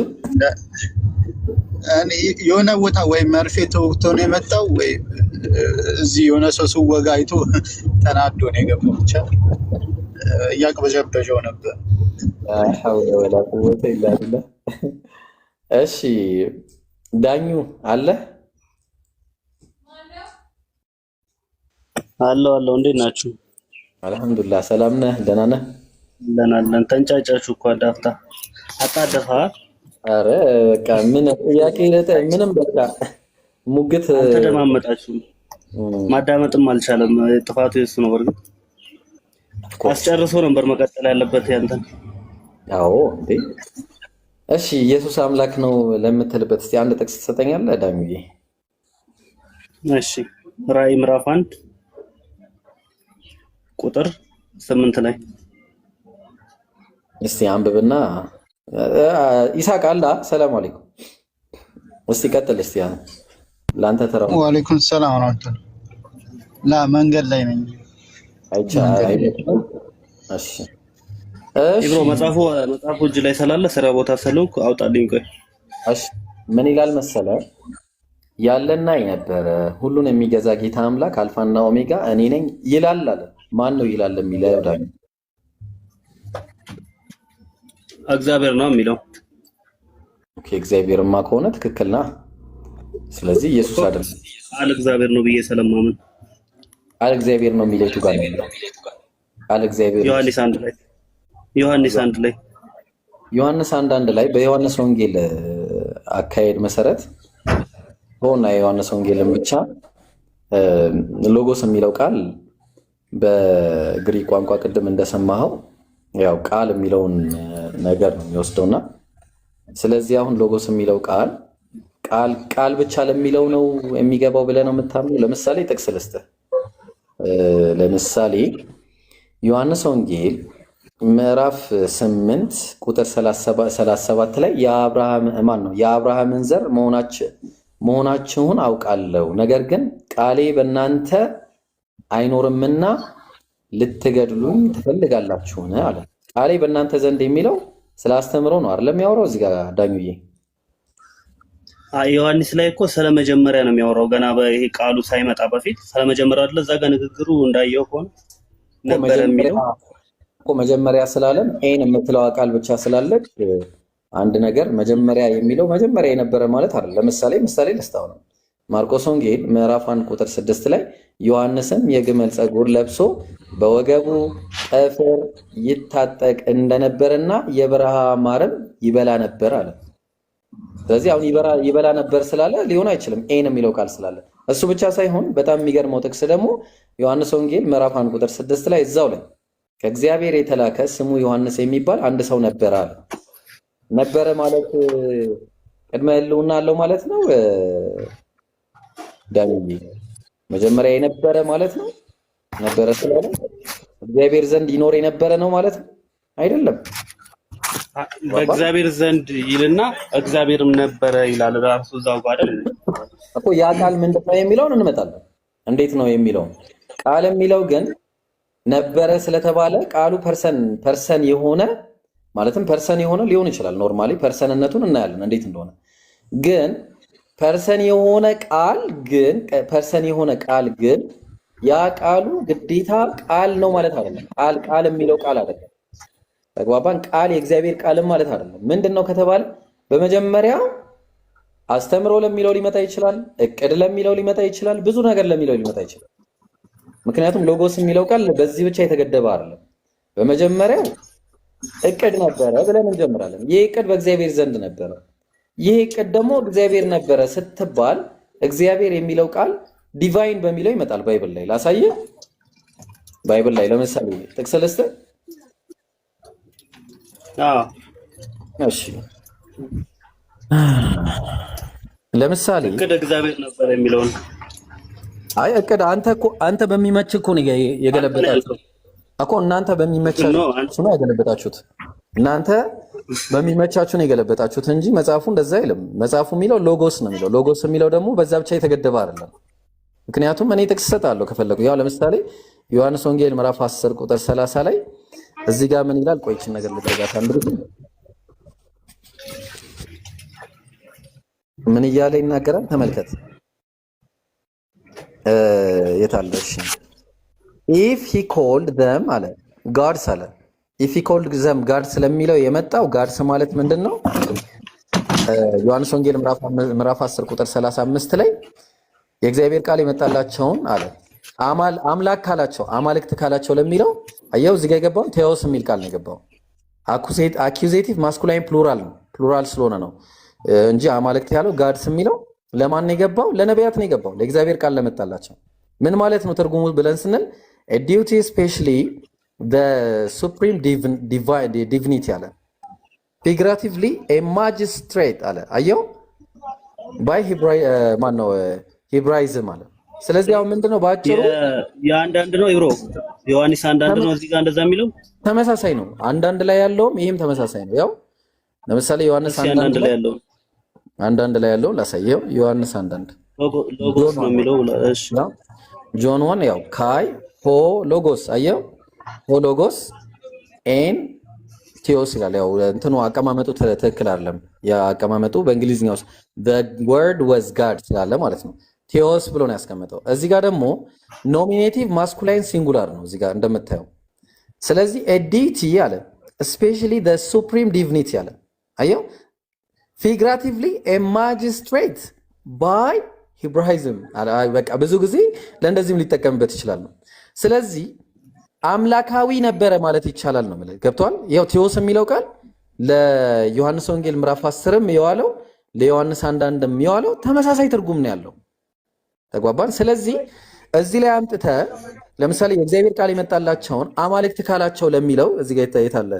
የሆነ ቦታ ወይ መርፌ ተወግቶ ነው የመጣው ወይ እዚህ የሆነ ሰው ሲወጋ አይቶ ተናዶ ነው የገባው። ብቻ እያቅበዘበዘው ነበር። ሐውለ ወላ ቁወተ ኢላ ቢላህ። እሺ ዳኙ አለ አለው። እንዴት ናችሁ? አልሐምዱሊላህ። ሰላም ነህ? ደህና ነህ? ለናለን ተንጫጫችሁ እኮ አዳፍታ አጣደፋ። አረ በቃ ምን ጥያቄ ምንም በቃ ሙግት አልተደማመጣችሁም። ማዳመጥም አልቻለም። ጥፋቱ የሱ ነው። በርግጥ አስጨርሶ ነበር መቀጠል ያለበት ያንተን። አዎ እንዴ። እሺ ኢየሱስ አምላክ ነው ለምትልበት እስቲ አንድ ጥቅስ ትሰጠኛለህ ዳምዬ? እሺ ራዕይ ምዕራፍ 1 ቁጥር 8 ላይ እስቲ አንብብና ኢሳቅ አላ ሰላም አለይኩም። እስቲ ቀጥል እስቲ ላንተ ተራው። ወአለይኩም ሰላም ወራህመቱላህ። ላ መንገድ ላይ ነኝ። አይቻልም። እሺ እሺ ኢብሮ መጽሐፉ እጅ ላይ ስላለ ስራ ቦታ ስለሆንኩ አውጣልኝ። ቆይ እሺ ምን ይላል መሰለ? ያለና የነበረ ሁሉን የሚገዛ ጌታ አምላክ አልፋና ኦሜጋ እኔ ነኝ ይላል አለ። ማን ነው ይላል የሚለው? ዳኝ እግዚአብሔር ነው የሚለው። ኦኬ እግዚአብሔርማ ከሆነ ትክክል ና። ስለዚህ ኢየሱስ አይደለም ቃል እግዚአብሔር ነው ብዬ ስለማምን ቃል እግዚአብሔር ነው የሚለው ጋር ነው። ቃል እግዚአብሔር ዮሐንስ 1 ላይ ዮሐንስ 1 ላይ በዮሐንስ ወንጌል አካሄድ መሰረት ሆና የዮሐንስ ወንጌልን ብቻ ሎጎስ የሚለው ቃል በግሪክ ቋንቋ ቅድም እንደሰማኸው ያው ቃል የሚለውን ነገር ነው የሚወስደውና ስለዚህ አሁን ሎጎስ የሚለው ቃል ብቻ ለሚለው ነው የሚገባው ብለህ ነው የምታምነው? ለምሳሌ ጥቅስ ልስጥህ። ለምሳሌ ዮሐንስ ወንጌል ምዕራፍ 8 ቁጥር 37 ላይ የአብርሃምን ዘር መሆናችሁን አውቃለሁ፣ ነገር ግን ቃሌ በእናንተ አይኖርምና ልትገድሉኝ ትፈልጋላችሁን አለ። ቃሌ በእናንተ ዘንድ የሚለው ስለ አስተምሮ ነው አይደለም የሚያወራው እዚህ ጋር ዳኙዬ። ዮሐንስ ላይ እኮ ስለመጀመሪያ ነው የሚያወራው። ገና በይሄ ቃሉ ሳይመጣ በፊት ስለመጀመሪያ አይደለ? እዛ ጋር ንግግሩ እንዳየው ከሆነ ነበር የሚለው እኮ መጀመሪያ ስላለም ኤን የምትለው ቃል ብቻ ስላለች አንድ ነገር መጀመሪያ የሚለው መጀመሪያ የነበረ ማለት አይደለም። ምሳሌ ልስታው ነው። ማርቆስ ወንጌል ምዕራፍ 1 ቁጥር 6 ላይ ዮሐንስም የግመል ፀጉር ለብሶ በወገቡ ጠፍር ይታጠቅ እንደነበረና የበረሃ ማርም ይበላ ነበር አለ። ስለዚህ አሁን ይበላ ነበር ስላለ ሊሆን አይችልም ኤን የሚለው ቃል ስላለ። እሱ ብቻ ሳይሆን በጣም የሚገርመው ጥቅስ ደግሞ ዮሐንስ ወንጌል ምዕራፍ 1 ቁጥር 6 ላይ እዛው ላይ ከእግዚአብሔር የተላከ ስሙ ዮሐንስ የሚባል አንድ ሰው ነበረ አለ። ነበረ ማለት ቅድመ ሕልውና አለው ማለት ነው ዳንኤል? መጀመሪያ የነበረ ማለት ነው? ነበረ ስላለ እግዚአብሔር ዘንድ ይኖር የነበረ ነው ማለት ነው? አይደለም። በእግዚአብሔር ዘንድ ይልና እግዚአብሔርም ነበረ ይላል ራሱ እዛው ጋር አይደል እኮ። ያ ቃል ምንድን ነው የሚለውን እንመጣለን። እንዴት ነው የሚለው ቃል የሚለው ግን ነበረ ስለተባለ ቃሉ ፐርሰን የሆነ ማለትም ፐርሰን የሆነ ሊሆን ይችላል። ኖርማሊ ፐርሰንነቱን እናያለን እንዴት እንደሆነ። ግን ፐርሰን የሆነ ቃል ግን ያ ቃሉ ግዴታ ቃል ነው ማለት አይደለም። ቃል የሚለው ቃል አይደለም። ተግባባን? ቃል የእግዚአብሔር ቃልም ማለት አይደለም። ምንድነው ከተባለ በመጀመሪያ አስተምሮ ለሚለው ሊመጣ ይችላል፣ እቅድ ለሚለው ሊመጣ ይችላል፣ ብዙ ነገር ለሚለው ሊመጣ ይችላል። ምክንያቱም ሎጎስ የሚለው ቃል በዚህ ብቻ የተገደበ አይደለም። በመጀመሪያው እቅድ ነበረ ብለን እንጀምራለን። ይህ እቅድ በእግዚአብሔር ዘንድ ነበረ። ይህ እቅድ ደግሞ እግዚአብሔር ነበረ ስትባል እግዚአብሔር የሚለው ቃል ዲቫይን በሚለው ይመጣል። ባይብል ላይ ላሳየ። ባይብል ላይ ለምሳሌ ጥቅስ ልስጥህ። እሺ ለምሳሌ እቅድ እግዚአብሔር ነበር የሚለውን እቅድ አንተ በሚመች እኮ ነው የገለበጣችሁት እኮ። እናንተ በሚመቻችሁ ነው የገለበጣችሁት። እናንተ በሚመቻችሁ ነው የገለበጣችሁት እንጂ መጽሐፉ እንደዛ አይልም። መጽሐፉ የሚለው ሎጎስ ነው የሚለው። ሎጎስ የሚለው ደግሞ በዛ ብቻ የተገደበ አይደለም። ምክንያቱም እኔ ጥቅስ እሰጣለሁ ከፈለጉ። ያው ለምሳሌ ዮሐንስ ወንጌል ምዕራፍ 10 ቁጥር 30 ላይ እዚህ ጋር ምን ይላል? ቆይችን ነገር ልትረጋታ እንድርግ ምን እያለ ይናገራል? ተመልከት። የታለሽ if he called them አለ ጋድስ አለ if he called them ጋድ ስለሚለው የመጣው ጋድስ ማለት ምንድነው? ዮሐንስ ወንጌል ምዕራፍ 10 ቁጥር 35 ላይ የእግዚአብሔር ቃል የመጣላቸውን አለ አምላክ ካላቸው አማልክት ካላቸው ለሚለው አየው እዚህ ጋር የገባው ቴዎስ የሚል ቃል ነው የገባው። አኪዩዜቲቭ ማስኩላይን ፕሉራል ስለሆነ ነው እንጂ አማልክት ያለው ጋድስ የሚለው ለማን ነው የገባው? ለነቢያት ነው የገባው፣ ለእግዚአብሔር ቃል ለመጣላቸው። ምን ማለት ነው ትርጉሙ ብለን ስንል ዲዩቲ ስፔሻሊ ሱፕሪም ዲቪኒቲ አለ፣ ፊግራቲቭሊ ማጅስትሬት አለ። አየው ባይ ማነው ሂብራይዝም አለ። ስለዚህ አሁን ምንድነው ባጭሩ የአንዳንድ ነው ይብሮ ዮሐንስ አንዳንድ ነው እዚህ ጋር እንደዛ የሚለው ተመሳሳይ ነው። አንዳንድ ላይ ያለውም ይሄም ተመሳሳይ ነው። ያው ለምሳሌ ዮሐንስ አንዳንድ ላይ ያለው ላሳየው። ዮሐንስ አንዳንድ ሎጎስ ነው የሚለው። እሺ ጆን 1 ያው ካይ ሆ ሎጎስ አየው ሆ ሎጎስ ኤን ቴዎስ ይላል። ያው እንትኑ አቀማመጡ ትክክል አይደለም። የአቀማመጡ በእንግሊዝኛው the word was God ስላለ ማለት ነው ቴዎስ ብሎ ነው ያስቀመጠው። እዚህ ጋር ደግሞ ኖሚኔቲቭ ማስኩላይን ሲንጉላር ነው እዚህ ጋር እንደምታየው። ስለዚህ ዲቲ አለ especially the supreme divinity አለ። አየው figuratively a magistrate by Hebraism በቃ ብዙ ጊዜ ለእንደዚህም ሊጠቀምበት ይችላል። ስለዚህ አምላካዊ ነበረ ማለት ይቻላል ነው ማለት ገብቷል። ያው ቴዎስ የሚለው ቃል ለዮሐንስ ወንጌል ምዕራፍ 10ም የዋለው ለዮሐንስ 1:1ም የዋለው ተመሳሳይ ትርጉም ነው ያለው። ተግባባን። ስለዚህ እዚህ ላይ አምጥተ ለምሳሌ የእግዚአብሔር ቃል የመጣላቸውን አማልክት ካላቸው ለሚለው እዚህ ጋር የታለ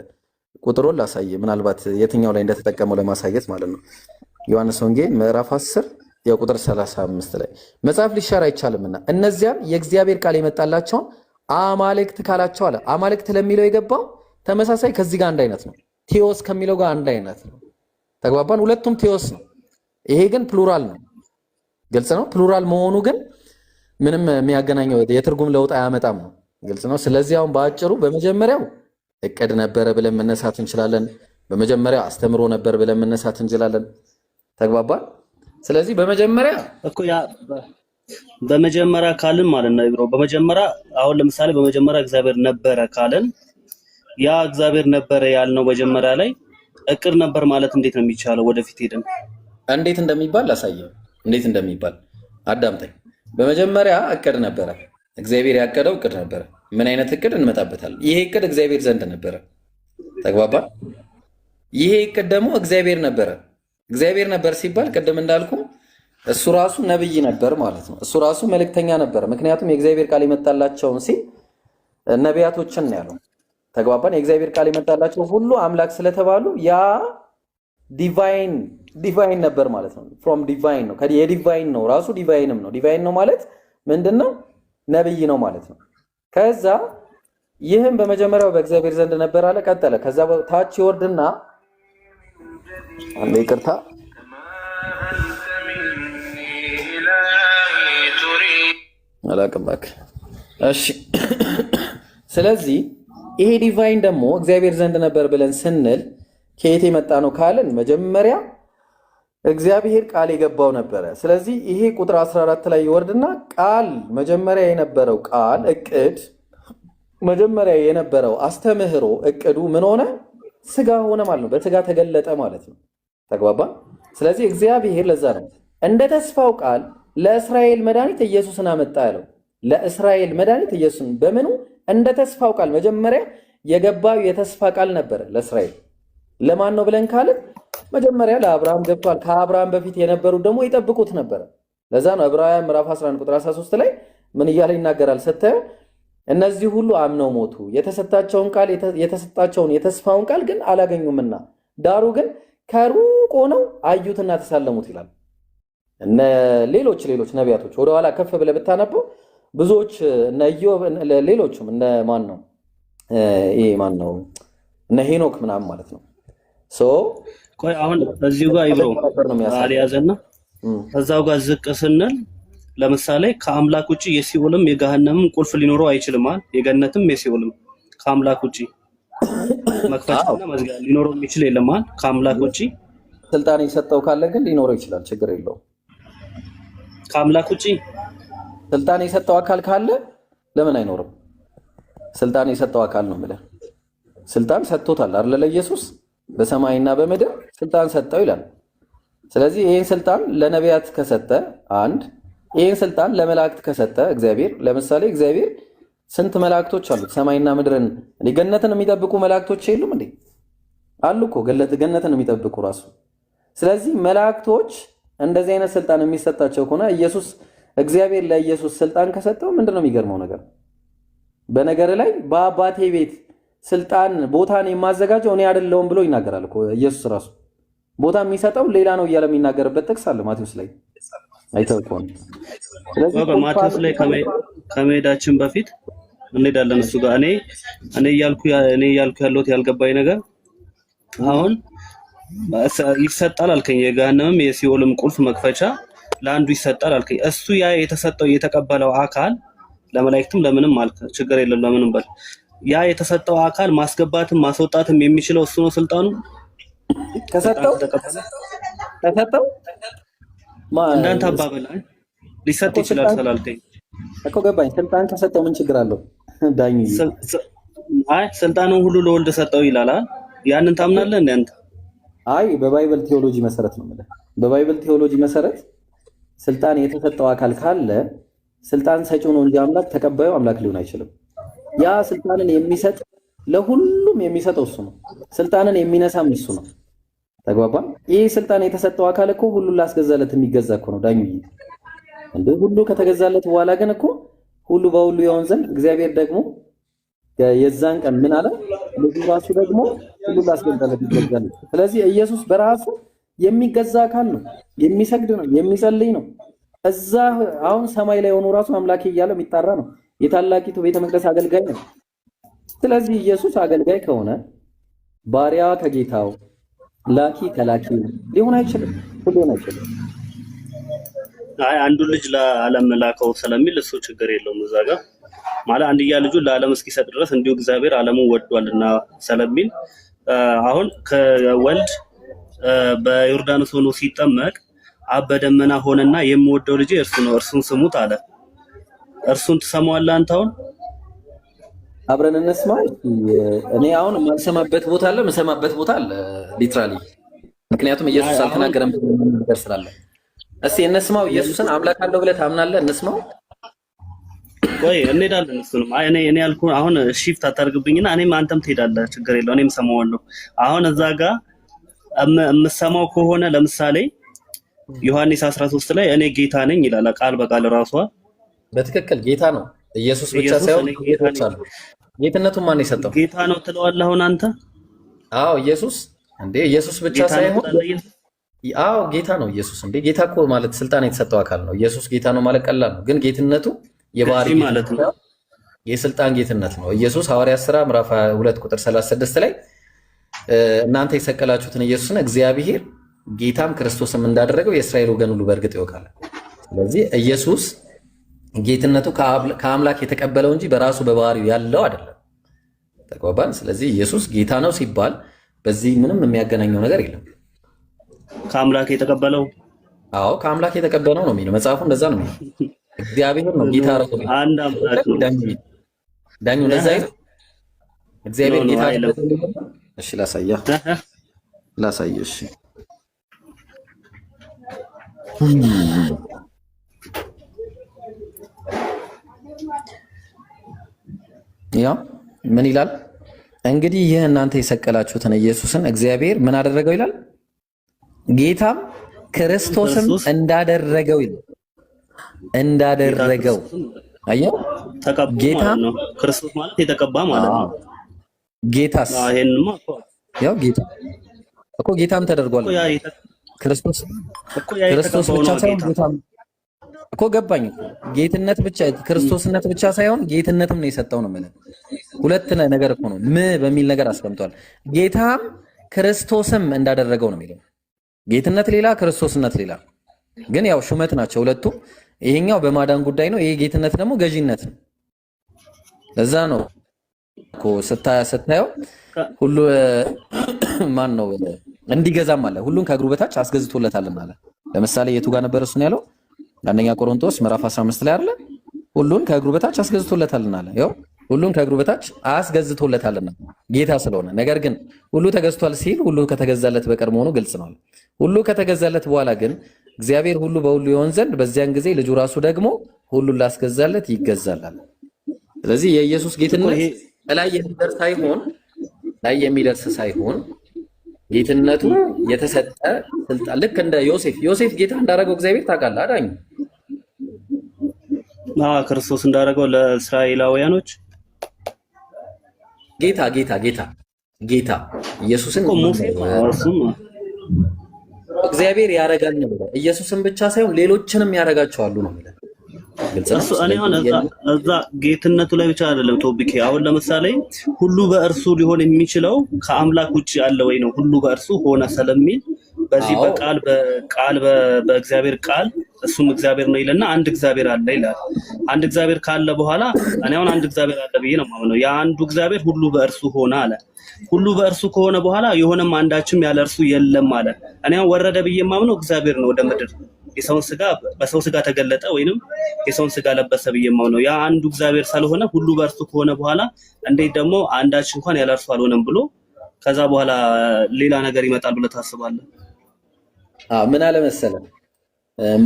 ቁጥሩን ላሳየ፣ ምናልባት የትኛው ላይ እንደተጠቀመው ለማሳየት ማለት ነው። ዮሐንስ ወንጌል ምዕራፍ 10 የቁጥር 35 ላይ መጽሐፍ ሊሻር አይቻልምና እነዚያም የእግዚአብሔር ቃል የመጣላቸውን አማልክት ካላቸው አለ። አማልክት ለሚለው የገባው ተመሳሳይ ከዚህ ጋር አንድ አይነት ነው። ቴዎስ ከሚለው ጋር አንድ አይነት ነው። ተግባባን። ሁለቱም ቴዎስ ነው። ይሄ ግን ፕሉራል ነው። ግልጽ ነው። ፕሉራል መሆኑ ግን ምንም የሚያገናኘው የትርጉም ለውጥ አያመጣም ነው። ግልጽ ነው። ስለዚህ አሁን በአጭሩ በመጀመሪያው እቅድ ነበረ ብለን መነሳት እንችላለን። በመጀመሪያው አስተምሮ ነበር ብለን መነሳት እንችላለን። ተግባባን። ስለዚህ በመጀመሪያ እኮ ያ በመጀመሪያ ካልን ማለት ነው ብሮ በመጀመሪያ አሁን ለምሳሌ በመጀመሪያ እግዚአብሔር ነበረ ካልን ያ እግዚአብሔር ነበረ ያልነው መጀመሪያ ላይ እቅድ ነበር ማለት እንዴት ነው የሚቻለው? ወደፊት ሄደን እንዴት እንደሚባል ላሳየው። እንዴት እንደሚባል አዳምጠኝ። በመጀመሪያ እቅድ ነበረ። እግዚአብሔር ያቀደው እቅድ ነበረ። ምን አይነት እቅድ እንመጣበታለን። ይሄ እቅድ እግዚአብሔር ዘንድ ነበረ። ተግባባ። ይሄ እቅድ ደግሞ እግዚአብሔር ነበረ። እግዚአብሔር ነበር ሲባል ቅድም እንዳልኩ እሱ ራሱ ነብይ ነበር ማለት ነው። እሱ ራሱ መልእክተኛ ነበር። ምክንያቱም የእግዚአብሔር ቃል የመጣላቸውን ሲል ነቢያቶችን ነው ያለው። ተግባባን። የእግዚአብሔር ቃል የመጣላቸው ሁሉ አምላክ ስለተባሉ ያ ዲቫይን ነበር ማለት ነው። ፍሮም ዲቫይን ነው። የዲቫይን ነው ራሱ ዲቫይንም ነው። ዲቫይን ነው ማለት ምንድነው? ነብይ ነው ማለት ነው። ከዛ ይህም በመጀመሪያው በእግዚአብሔር ዘንድ ነበር አለ። ቀጠለ። ከዛ ታች ይወርድና አንዴ ይቅርታ አላቅባክ። እሺ ስለዚህ ይሄ ዲቫይን ደግሞ እግዚአብሔር ዘንድ ነበር ብለን ስንል ከየት የመጣ ነው ካልን መጀመሪያ እግዚአብሔር ቃል የገባው ነበረ። ስለዚህ ይሄ ቁጥር 14 ላይ ይወርድና ቃል መጀመሪያ የነበረው ቃል እቅድ መጀመሪያ የነበረው አስተምህሮ እቅዱ ምን ሆነ? ስጋ ሆነ ማለት ነው። በስጋ ተገለጠ ማለት ነው። ተግባባ። ስለዚህ እግዚአብሔር ለዛ ነው እንደ ተስፋው ቃል ለእስራኤል መድኃኒት ኢየሱስን አመጣ ያለው። ለእስራኤል መድኃኒት ኢየሱስን በምኑ? እንደ ተስፋው ቃል መጀመሪያ የገባው የተስፋ ቃል ነበረ ለእስራኤል። ለማን ነው ብለን ካልን መጀመሪያ ለአብርሃም ገብቷል። ከአብርሃም በፊት የነበሩት ደግሞ ይጠብቁት ነበረ። ለዛ ነው ዕብራውያን ምዕራፍ 11 ቁጥር 13 ላይ ምን እያለ ይናገራል ስታዩ? እነዚህ ሁሉ አምነው ሞቱ፣ የተሰጣቸውን ቃል የተሰጣቸውን የተስፋውን ቃል ግን አላገኙምና ዳሩ ግን ከሩቅ ሆነው አዩትና ተሳለሙት ይላል። እነ ሌሎች ነቢያቶች ወደኋላ ከፍ ብለህ ብታነበው ብዙዎች እነ ኢዮብ ሌሎችም እነ ማን ነው እነ ሄኖክ ምናምን ማለት ነው። ቆይ አሁን እዚሁ ጋር ይብሮ አልያዘና እዛው ጋር ዝቅ ስንል ለምሳሌ ከአምላክ ውጪ የሲኦልም የገሃነምም ቁልፍ ሊኖረው አይችልም አይደል? የገነትም የሲኦልም ከአምላክ ውጪ መክፈቻና መዝጊያ ሊኖረው የሚችል የለም አይደል? ከአምላክ ውጪ ስልጣን የሰጠው ካለ ግን ሊኖረው ይችላል፣ ችግር የለውም። ከአምላክ ውጪ ስልጣን የሰጠው አካል ካለ ለምን አይኖርም? ስልጣን የሰጠው አካል ነው ማለት ስልጣን ሰጥቶታል አይደል? ለኢየሱስ በሰማይና በምድር ስልጣን ሰጠው ይላል። ስለዚህ ይሄን ስልጣን ለነቢያት ከሰጠ አንድ ይሄን ስልጣን ለመላእክት ከሰጠ እግዚአብሔር ለምሳሌ እግዚአብሔር ስንት መላእክቶች አሉት? ሰማይና ምድርን ገነትን የሚጠብቁ መላእክቶች የሉም እንዴ? አሉ እኮ ገነትን የሚጠብቁ ራሱ። ስለዚህ መላእክቶች እንደዚህ አይነት ስልጣን የሚሰጣቸው ከሆነ ኢየሱስ እግዚአብሔር ለኢየሱስ ስልጣን ከሰጠው ምንድነው የሚገርመው ነገር? በነገር ላይ በአባቴ ቤት ስልጣን ቦታን የማዘጋጀው እኔ አይደለሁም ብሎ ይናገራል እኮ ኢየሱስ ራሱ። ቦታ የሚሰጠው ሌላ ነው እያለ የሚናገርበት ጥቅስ አለ ማቴዎስ ላይ አይተውቆን። ስለዚህ በማቴዎስ ላይ ከመሄዳችን በፊት እንሄዳለን እሱ ጋር እኔ እያልኩ ያለሁት ያልገባኝ ነገር አሁን ይሰጣል አልከኝ፣ የገሃነምም የሲኦልም ቁልፍ መክፈቻ ለአንዱ ይሰጣል አልከኝ። እሱ ያ የተሰጠው የተቀበለው አካል ለመላእክትም ለምንም አልከ፣ ችግር የለም ለምንም በል ያ የተሰጠው አካል ማስገባትም ማስወጣትም የሚችለው እሱ ነው ስልጣኑ። ከሰጠው እንዳንተ አባበል ሊሰጥ ይችላል ስላልከኝ እኮ ገባኝ። ስልጣን ከሰጠው ምን ችግር አለው? ዳኝ ስልጣኑን ሁሉ ለወልድ ሰጠው ይላል። ያንን ታምናለህ እንዴ አንተ? አይ በባይብል ቴዎሎጂ መሰረት ነው ማለት። በባይብል ቴዎሎጂ መሰረት ስልጣን የተሰጠው አካል ካለ ስልጣን ሰጪው ነው እንጂ አምላክ ተቀባዩ አምላክ ሊሆን አይችልም። ያ ስልጣንን የሚሰጥ ለሁሉም የሚሰጠው እሱ ነው። ስልጣንን የሚነሳም እሱ ነው። ተግባባን? ይህ ስልጣን የተሰጠው አካል እኮ ሁሉን ላስገዛለት የሚገዛ እኮ ነው ዳኙ። እንዴ ሁሉ ከተገዛለት በኋላ ግን እኮ ሁሉ በሁሉ ይሆን ዘንድ እግዚአብሔር ደግሞ የዛን ቀን ምን አለ? ልጁ ራሱ ደግሞ ሁሉ ላስገዛለት ይገዛል። ስለዚህ ኢየሱስ በራሱ የሚገዛ አካል ነው፣ የሚሰግድ ነው፣ የሚጸልይ ነው። እዛ አሁን ሰማይ ላይ ሆኖ ራሱ አምላኬ እያለ የሚጣራ ነው። የታላቂቱ ቤተ መቅደስ አገልጋይ ነው። ስለዚህ ኢየሱስ አገልጋይ ከሆነ ባሪያ ከጌታው ላኪ ከላኪው ሊሆን አይችልም፣ ሊሆን አይችልም። አይ አንዱ ልጅ ለዓለም ላከው ስለሚል እሱ ችግር የለውም። እዛ ጋር ማለት አንድያ ልጁን ለዓለም እስኪሰጥ ድረስ እንዲሁ እግዚአብሔር ዓለሙን ወዷልና ስለሚል አሁን ከወልድ በዮርዳኖስ ሆኖ ሲጠመቅ አብ በደመና ሆነና የምወደው ልጅ እርሱ ነው እርሱን ስሙት አለ። እርሱን ትሰማዋለህ አንተ? አሁን አብረን እንስማው። እኔ አሁን የማልሰማበት ቦታ አለ፣ የምሰማበት ቦታ አለ ሊትራሊ። ምክንያቱም ኢየሱስ አልተናገረም ነገር ስላለ። እስቲ እንስማው። ኢየሱስን አምላክ አለው ብለህ ታምናለህ? እንስማው። ቆይ እንሄዳለን። እሱንም አይ እኔ ያልኩህ አሁን ሺፍት አታርግብኝና እኔም አንተም ትሄዳለህ፣ ችግር የለውም። እኔም ሰማዋለሁ። አሁን እዛ ጋር የምሰማው ከሆነ ለምሳሌ ዮሐንስ 13 ላይ እኔ ጌታ ነኝ ይላል ቃል በቃል ራሷ። በትክክል ጌታ ነው ኢየሱስ ብቻ ሳይሆን ጌቶች አሉ። ጌትነቱን ማን የሰጠው? ጌታ ነው ትለዋለህ አሁን አንተ? አዎ ኢየሱስ እንዴ ኢየሱስ ብቻ ሳይሆን አዎ ጌታ ነው ኢየሱስ። እንዴ ጌታ እኮ ማለት ስልጣን የተሰጠው አካል ነው። ኢየሱስ ጌታ ነው ማለት ቀላል ነው፣ ግን ጌትነቱ የባህሪ ማለት ነው፣ የስልጣን ጌትነት ነው። ኢየሱስ ሐዋርያት ሥራ ምዕራፍ 2 ቁጥር 36 ላይ እናንተ የሰቀላችሁትን ኢየሱስን እግዚአብሔር ጌታም ክርስቶስም እንዳደረገው የእስራኤል ወገን ሁሉ በእርግጥ ይወቃል። ስለዚህ ኢየሱስ ጌትነቱ ከአምላክ የተቀበለው እንጂ በራሱ በባህሪው ያለው አይደለም። ተቋባን። ስለዚህ ኢየሱስ ጌታ ነው ሲባል በዚህ ምንም የሚያገናኘው ነገር የለም። ከአምላክ የተቀበለው አዎ ከአምላክ የተቀበለው ነው የሚለው መጽሐፉ፣ እንደዛ ነው የሚለው። እግዚአብሔር ነው ጌታ ነው። አንድ አምላክ ነው ዳኙ ለዛ እግዚአብሔር ጌታ ነው። እሺ ላሳየህ እሺ ያ ምን ይላል እንግዲህ? ይህ እናንተ የሰቀላችሁትን ኢየሱስን እግዚአብሔር ምን አደረገው ይላል? ጌታም ክርስቶስም እንዳደረገው ይላል። እንዳደረገው አየው። ጌታ ነው ክርስቶስ ማለት የተቀባ ማለት ነው። ጌታስ ይሄንማ ያው ጌታ እኮ ጌታም ተደርጓል። ክርስቶስ ብቻ ሳይሆን ጌታም እኮ ገባኝ። ጌትነት ብቻ ክርስቶስነት ብቻ ሳይሆን ጌትነትም ነው የሰጠው ነው ማለት ሁለት ነገር እኮ ነው። በሚል ነገር አስቀምጧል። ጌታም ክርስቶስም እንዳደረገው ነው የሚለው። ጌትነት ሌላ፣ ክርስቶስነት ሌላ፣ ግን ያው ሹመት ናቸው ሁለቱ። ይሄኛው በማዳን ጉዳይ ነው፣ ይሄ ጌትነት ደግሞ ገዢነት ነው። ለዛ ነው እኮ ስታየው ሁሉ ማን ነው እንዲገዛም አለ። ሁሉን ከእግሩ በታች አስገዝቶለታልና አለ። ለምሳሌ የቱ ጋር ነበር እሱን ያለው? አንደኛ ቆሮንቶስ ምዕራፍ 15 ላይ አይደለ? ሁሉን ከእግሩ በታች አስገዝቶለታልና አለ። ያው ሁሉን ከእግሩ በታች አስገዝቶለታልና ጌታ ስለሆነ። ነገር ግን ሁሉ ተገዝቷል ሲል ሁሉ ከተገዛለት በቀር መሆኑ ግልጽ ነው። ሁሉ ከተገዛለት በኋላ ግን እግዚአብሔር ሁሉ በሁሉ ይሆን ዘንድ በዚያን ጊዜ ልጁ ራሱ ደግሞ ሁሉን ላስገዛለት ይገዛላል። ስለዚህ የኢየሱስ ጌትነት ላይ የሚደርስ ሳይሆን ጌትነቱ የተሰጠ ስልጣን፣ ልክ እንደ ዮሴፍ ጌታ እንዳደረገው እግዚአብሔር ታውቃለህ አዳኝ ክርስቶስ እንዳደረገው ለእስራኤላውያኖች ጌታ ኢየሱስን እግዚአብሔር ያደርጋል ነው። ኢየሱስን ብቻ ሳይሆን ሌሎችንም ያደርጋቸዋል ነው የሚለው። እሱ እኔ አሁን እዛ ጌትነቱ ላይ ብቻ አይደለም ቶፒክ። አሁን ለምሳሌ ሁሉ በእርሱ ሊሆን የሚችለው ከአምላክ ውጭ ያለ ወይ ነው ሁሉ በእርሱ ሆነ ስለሚል በዚህ በእግዚአብሔር ቃል እሱም እግዚአብሔር ነው ይልና አንድ እግዚአብሔር አለ ይላል። አንድ እግዚአብሔር ካለ በኋላ እኔ አሁን አንድ እግዚአብሔር አለ ብዬ ነው የማምነው። ያ አንዱ እግዚአብሔር ሁሉ በእርሱ ሆነ አለ። ሁሉ በእርሱ ከሆነ በኋላ የሆነም አንዳችም ያለ እርሱ የለም አለ። እኔ አሁን ወረደ ብዬ የማምነው እግዚአብሔር ነው ወደ ምድር የሰውን ስጋ በሰው ስጋ ተገለጠ ወይንም የሰውን ስጋ ለበሰ ብዬ የማምነው ያ አንዱ እግዚአብሔር ስለሆነ ሁሉ በእርሱ ከሆነ በኋላ እንዴት ደግሞ አንዳች እንኳን ያለ እርሱ አልሆነም ብሎ ከዛ በኋላ ሌላ ነገር ይመጣል ብለህ ታስባለህ? ምን አለ መሰለህ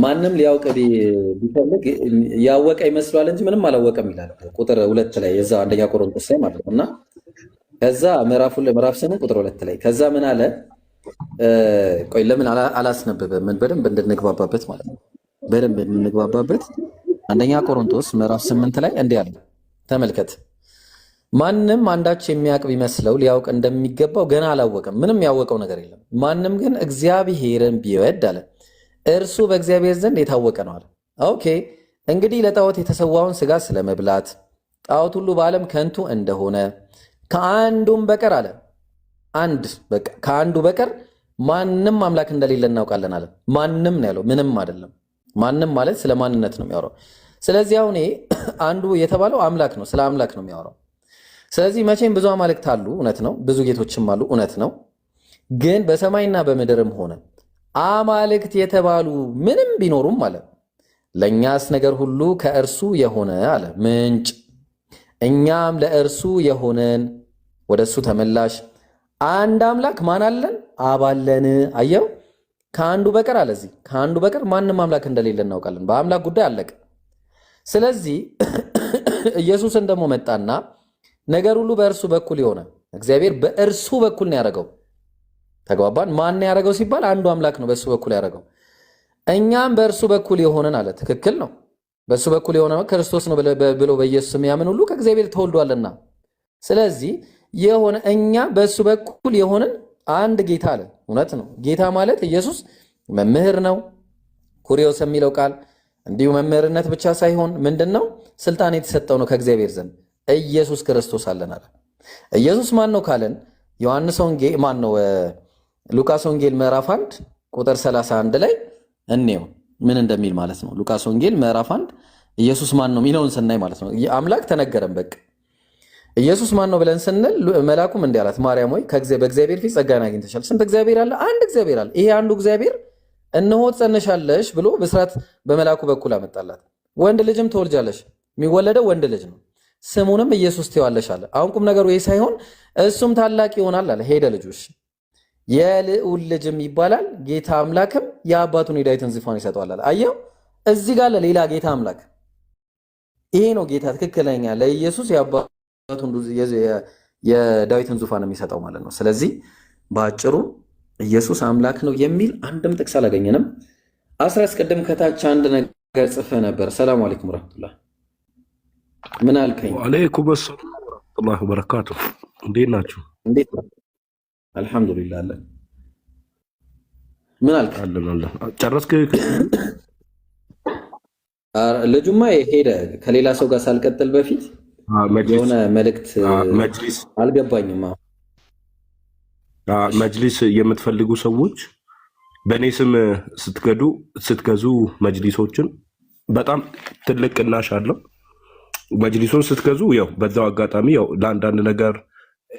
ማንም ሊያውቅ ቢፈልግ ያወቀ ይመስሏል እንጂ ምንም አላወቀም ይላል ቁጥር 2 ላይ የዛ አንደኛ ቆሮንቶስ ላይ ማለት ነውና ከዛ ምዕራፍ 8 ቁጥር 2 ላይ ከዛ ምን አለ ቆይ ለምን አላስነበበም ምን በደንብ እንድንግባባበት ማለት ነው በደንብ እንድንግባባበት አንደኛ ቆሮንቶስ ምዕራፍ 8 ላይ እንዲህ አለ ተመልከት ማንም አንዳች የሚያውቅ ቢመስለው ሊያውቅ እንደሚገባው ገና አላወቀም ምንም ያወቀው ነገር የለም ማንም ግን እግዚአብሔርን ቢወድ አለ እርሱ በእግዚአብሔር ዘንድ የታወቀ ነው አለ ኦኬ እንግዲህ ለጣዖት የተሰዋውን ስጋ ስለመብላት ጣዖት ሁሉ በዓለም ከንቱ እንደሆነ ከአንዱም በቀር አለ አንድ በቃ ከአንዱ በቀር ማንም አምላክ እንደሌለ እናውቃለን አለ ማንም ነው ያለው ምንም አይደለም ማንም ማለት ስለ ማንነት ነው የሚያወራው ስለዚህ አሁን አንዱ የተባለው አምላክ ነው ስለ አምላክ ነው የሚያወራው ስለዚህ መቼም ብዙ አማልክት አሉ እውነት ነው ብዙ ጌቶችም አሉ እውነት ነው ግን በሰማይና በምድርም ሆነ አማልክት የተባሉ ምንም ቢኖሩም አለ ለኛስ ነገር ሁሉ ከእርሱ የሆነ አለ ምንጭ እኛም ለእርሱ የሆነን ወደሱ ተመላሽ አንድ አምላክ ማን አለን አብ አለን አየው ከአንዱ በቀር አለዚህ ከአንዱ በቀር ማንም አምላክ እንደሌለ እናውቃለን በአምላክ ጉዳይ አለቀ ስለዚህ ኢየሱስን ደግሞ መጣና ነገር ሁሉ በእርሱ በኩል የሆነ እግዚአብሔር በእርሱ በኩል ነው ያደረገው ተግባባን ማን ያደረገው ሲባል አንዱ አምላክ ነው በእሱ በኩል ያደረገው እኛም በእርሱ በኩል የሆነን አለ ትክክል ነው በእሱ በኩል የሆነ ክርስቶስ ነው ብሎ በኢየሱስ ስም ያምን ሁሉ ከእግዚአብሔር ተወልዷልና ስለዚህ የሆነ እኛ በእሱ በኩል የሆነን አንድ ጌታ አለ እውነት ነው ጌታ ማለት ኢየሱስ መምህር ነው ኩሪዮስ የሚለው ቃል እንዲሁ መምህርነት ብቻ ሳይሆን ምንድነው ስልጣን የተሰጠው ነው ከእግዚአብሔር ዘንድ ኢየሱስ ክርስቶስ አለን አለ ኢየሱስ ማን ነው ካለን ዮሐንስ ወንጌል ማን ነው ሉቃስ ወንጌል ምዕራፍ 1 ቁጥር 31 ላይ እንየው ምን እንደሚል ማለት ነው ሉቃስ ወንጌል ምዕራፍ 1 ኢየሱስ ማን ነው ሚለውን ስናይ ማለት ነው አምላክ ተነገረን በቃ ኢየሱስ ማን ነው ብለን ስንል መልአኩም እንዲህ አላት ማርያም ሆይ በእግዚአብሔር ፊት ጸጋን አግኝተሻል ስንት እግዚአብሔር አለ አንድ እግዚአብሔር አለ ይሄ አንዱ እግዚአብሔር እነሆ ጸነሻለሽ ብሎ በስራት በመልአኩ በኩል አመጣላት ወንድ ልጅም ትወልጃለሽ የሚወለደው ወንድ ልጅ ነው ስሙንም ኢየሱስ ትይዋለሽ አለ አሁን ቁም ነገሩ ይሄ ሳይሆን እሱም ታላቅ ይሆናል አለ ሄደ ልጆች የልዑል ልጅም ይባላል ጌታ አምላክም የአባቱን የዳዊትን ዙፋን ይሰጠዋል አለ አየው እዚህ ጋር ለሌላ ጌታ አምላክ ይሄ ነው ጌታ ትክክለኛ ለኢየሱስ የዳዊትን ዙፋን የሚሰጠው ማለት ነው ስለዚህ በአጭሩ ኢየሱስ አምላክ ነው የሚል አንድም ጥቅስ አላገኘንም አስቀድም ከታች አንድ ነገር ጽፈ ነበር ሰላም አለይኩም ወራህመቱላህ ምን አልከኝ ወአለይኩም ሰላም ወራህመቱላሂ ወበረካቱ እንዴት ናችሁ እንዴት አልহামዱሊላህ አለ ምን አልከኝ አለላህ ጨረስክ ልጁማ ሄደ ከሌላ ሰው ጋር ሳልቀጥል በፊት የሆነ መልእክት መጅሊስ አልገባኝም መጅሊስ የምትፈልጉ ሰዎች በእኔ ስም ስትገዙ መጅሊሶችን በጣም ትልቅ ቅናሽ አለው መጅሊሱን ስትገዙ ያው በዛው አጋጣሚ ያው ለአንዳንድ ነገር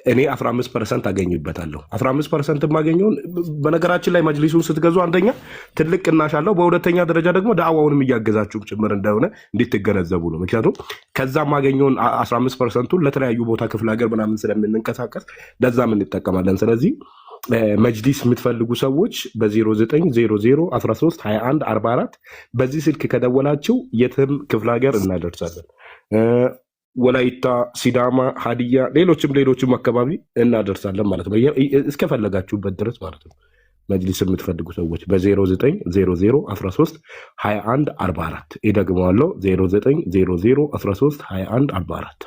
እኔ 15% አገኝበታለሁ 15% የማገኘውን በነገራችን ላይ መጅሊሱን ስትገዙ አንደኛ ትልቅ ቅናሽ አለው በሁለተኛ ደረጃ ደግሞ ዳዕዋውንም እያገዛችሁ ጭምር እንደሆነ እንድትገነዘቡ ነው ምክንያቱም ከዛ የማገኘውን 15%ን ለተለያዩ ቦታ ክፍለ ሀገር ምናምን ስለምንንቀሳቀስ ለዛም እንጠቀማለን ስለዚህ መጅሊስ የምትፈልጉ ሰዎች በ0900132144 በዚህ ስልክ ከደወላችሁ የትም ክፍለ ሀገር እናደርሳለን ወላይታ ሲዳማ ሀዲያ ሌሎችም አካባቢ እናደርሳለን ማለት ነው እስከፈለጋችሁበት ድረስ ማለት ነው መጅሊስ የምትፈልጉ ሰዎች በ0900132144 ይደግመዋለሁ 0900132144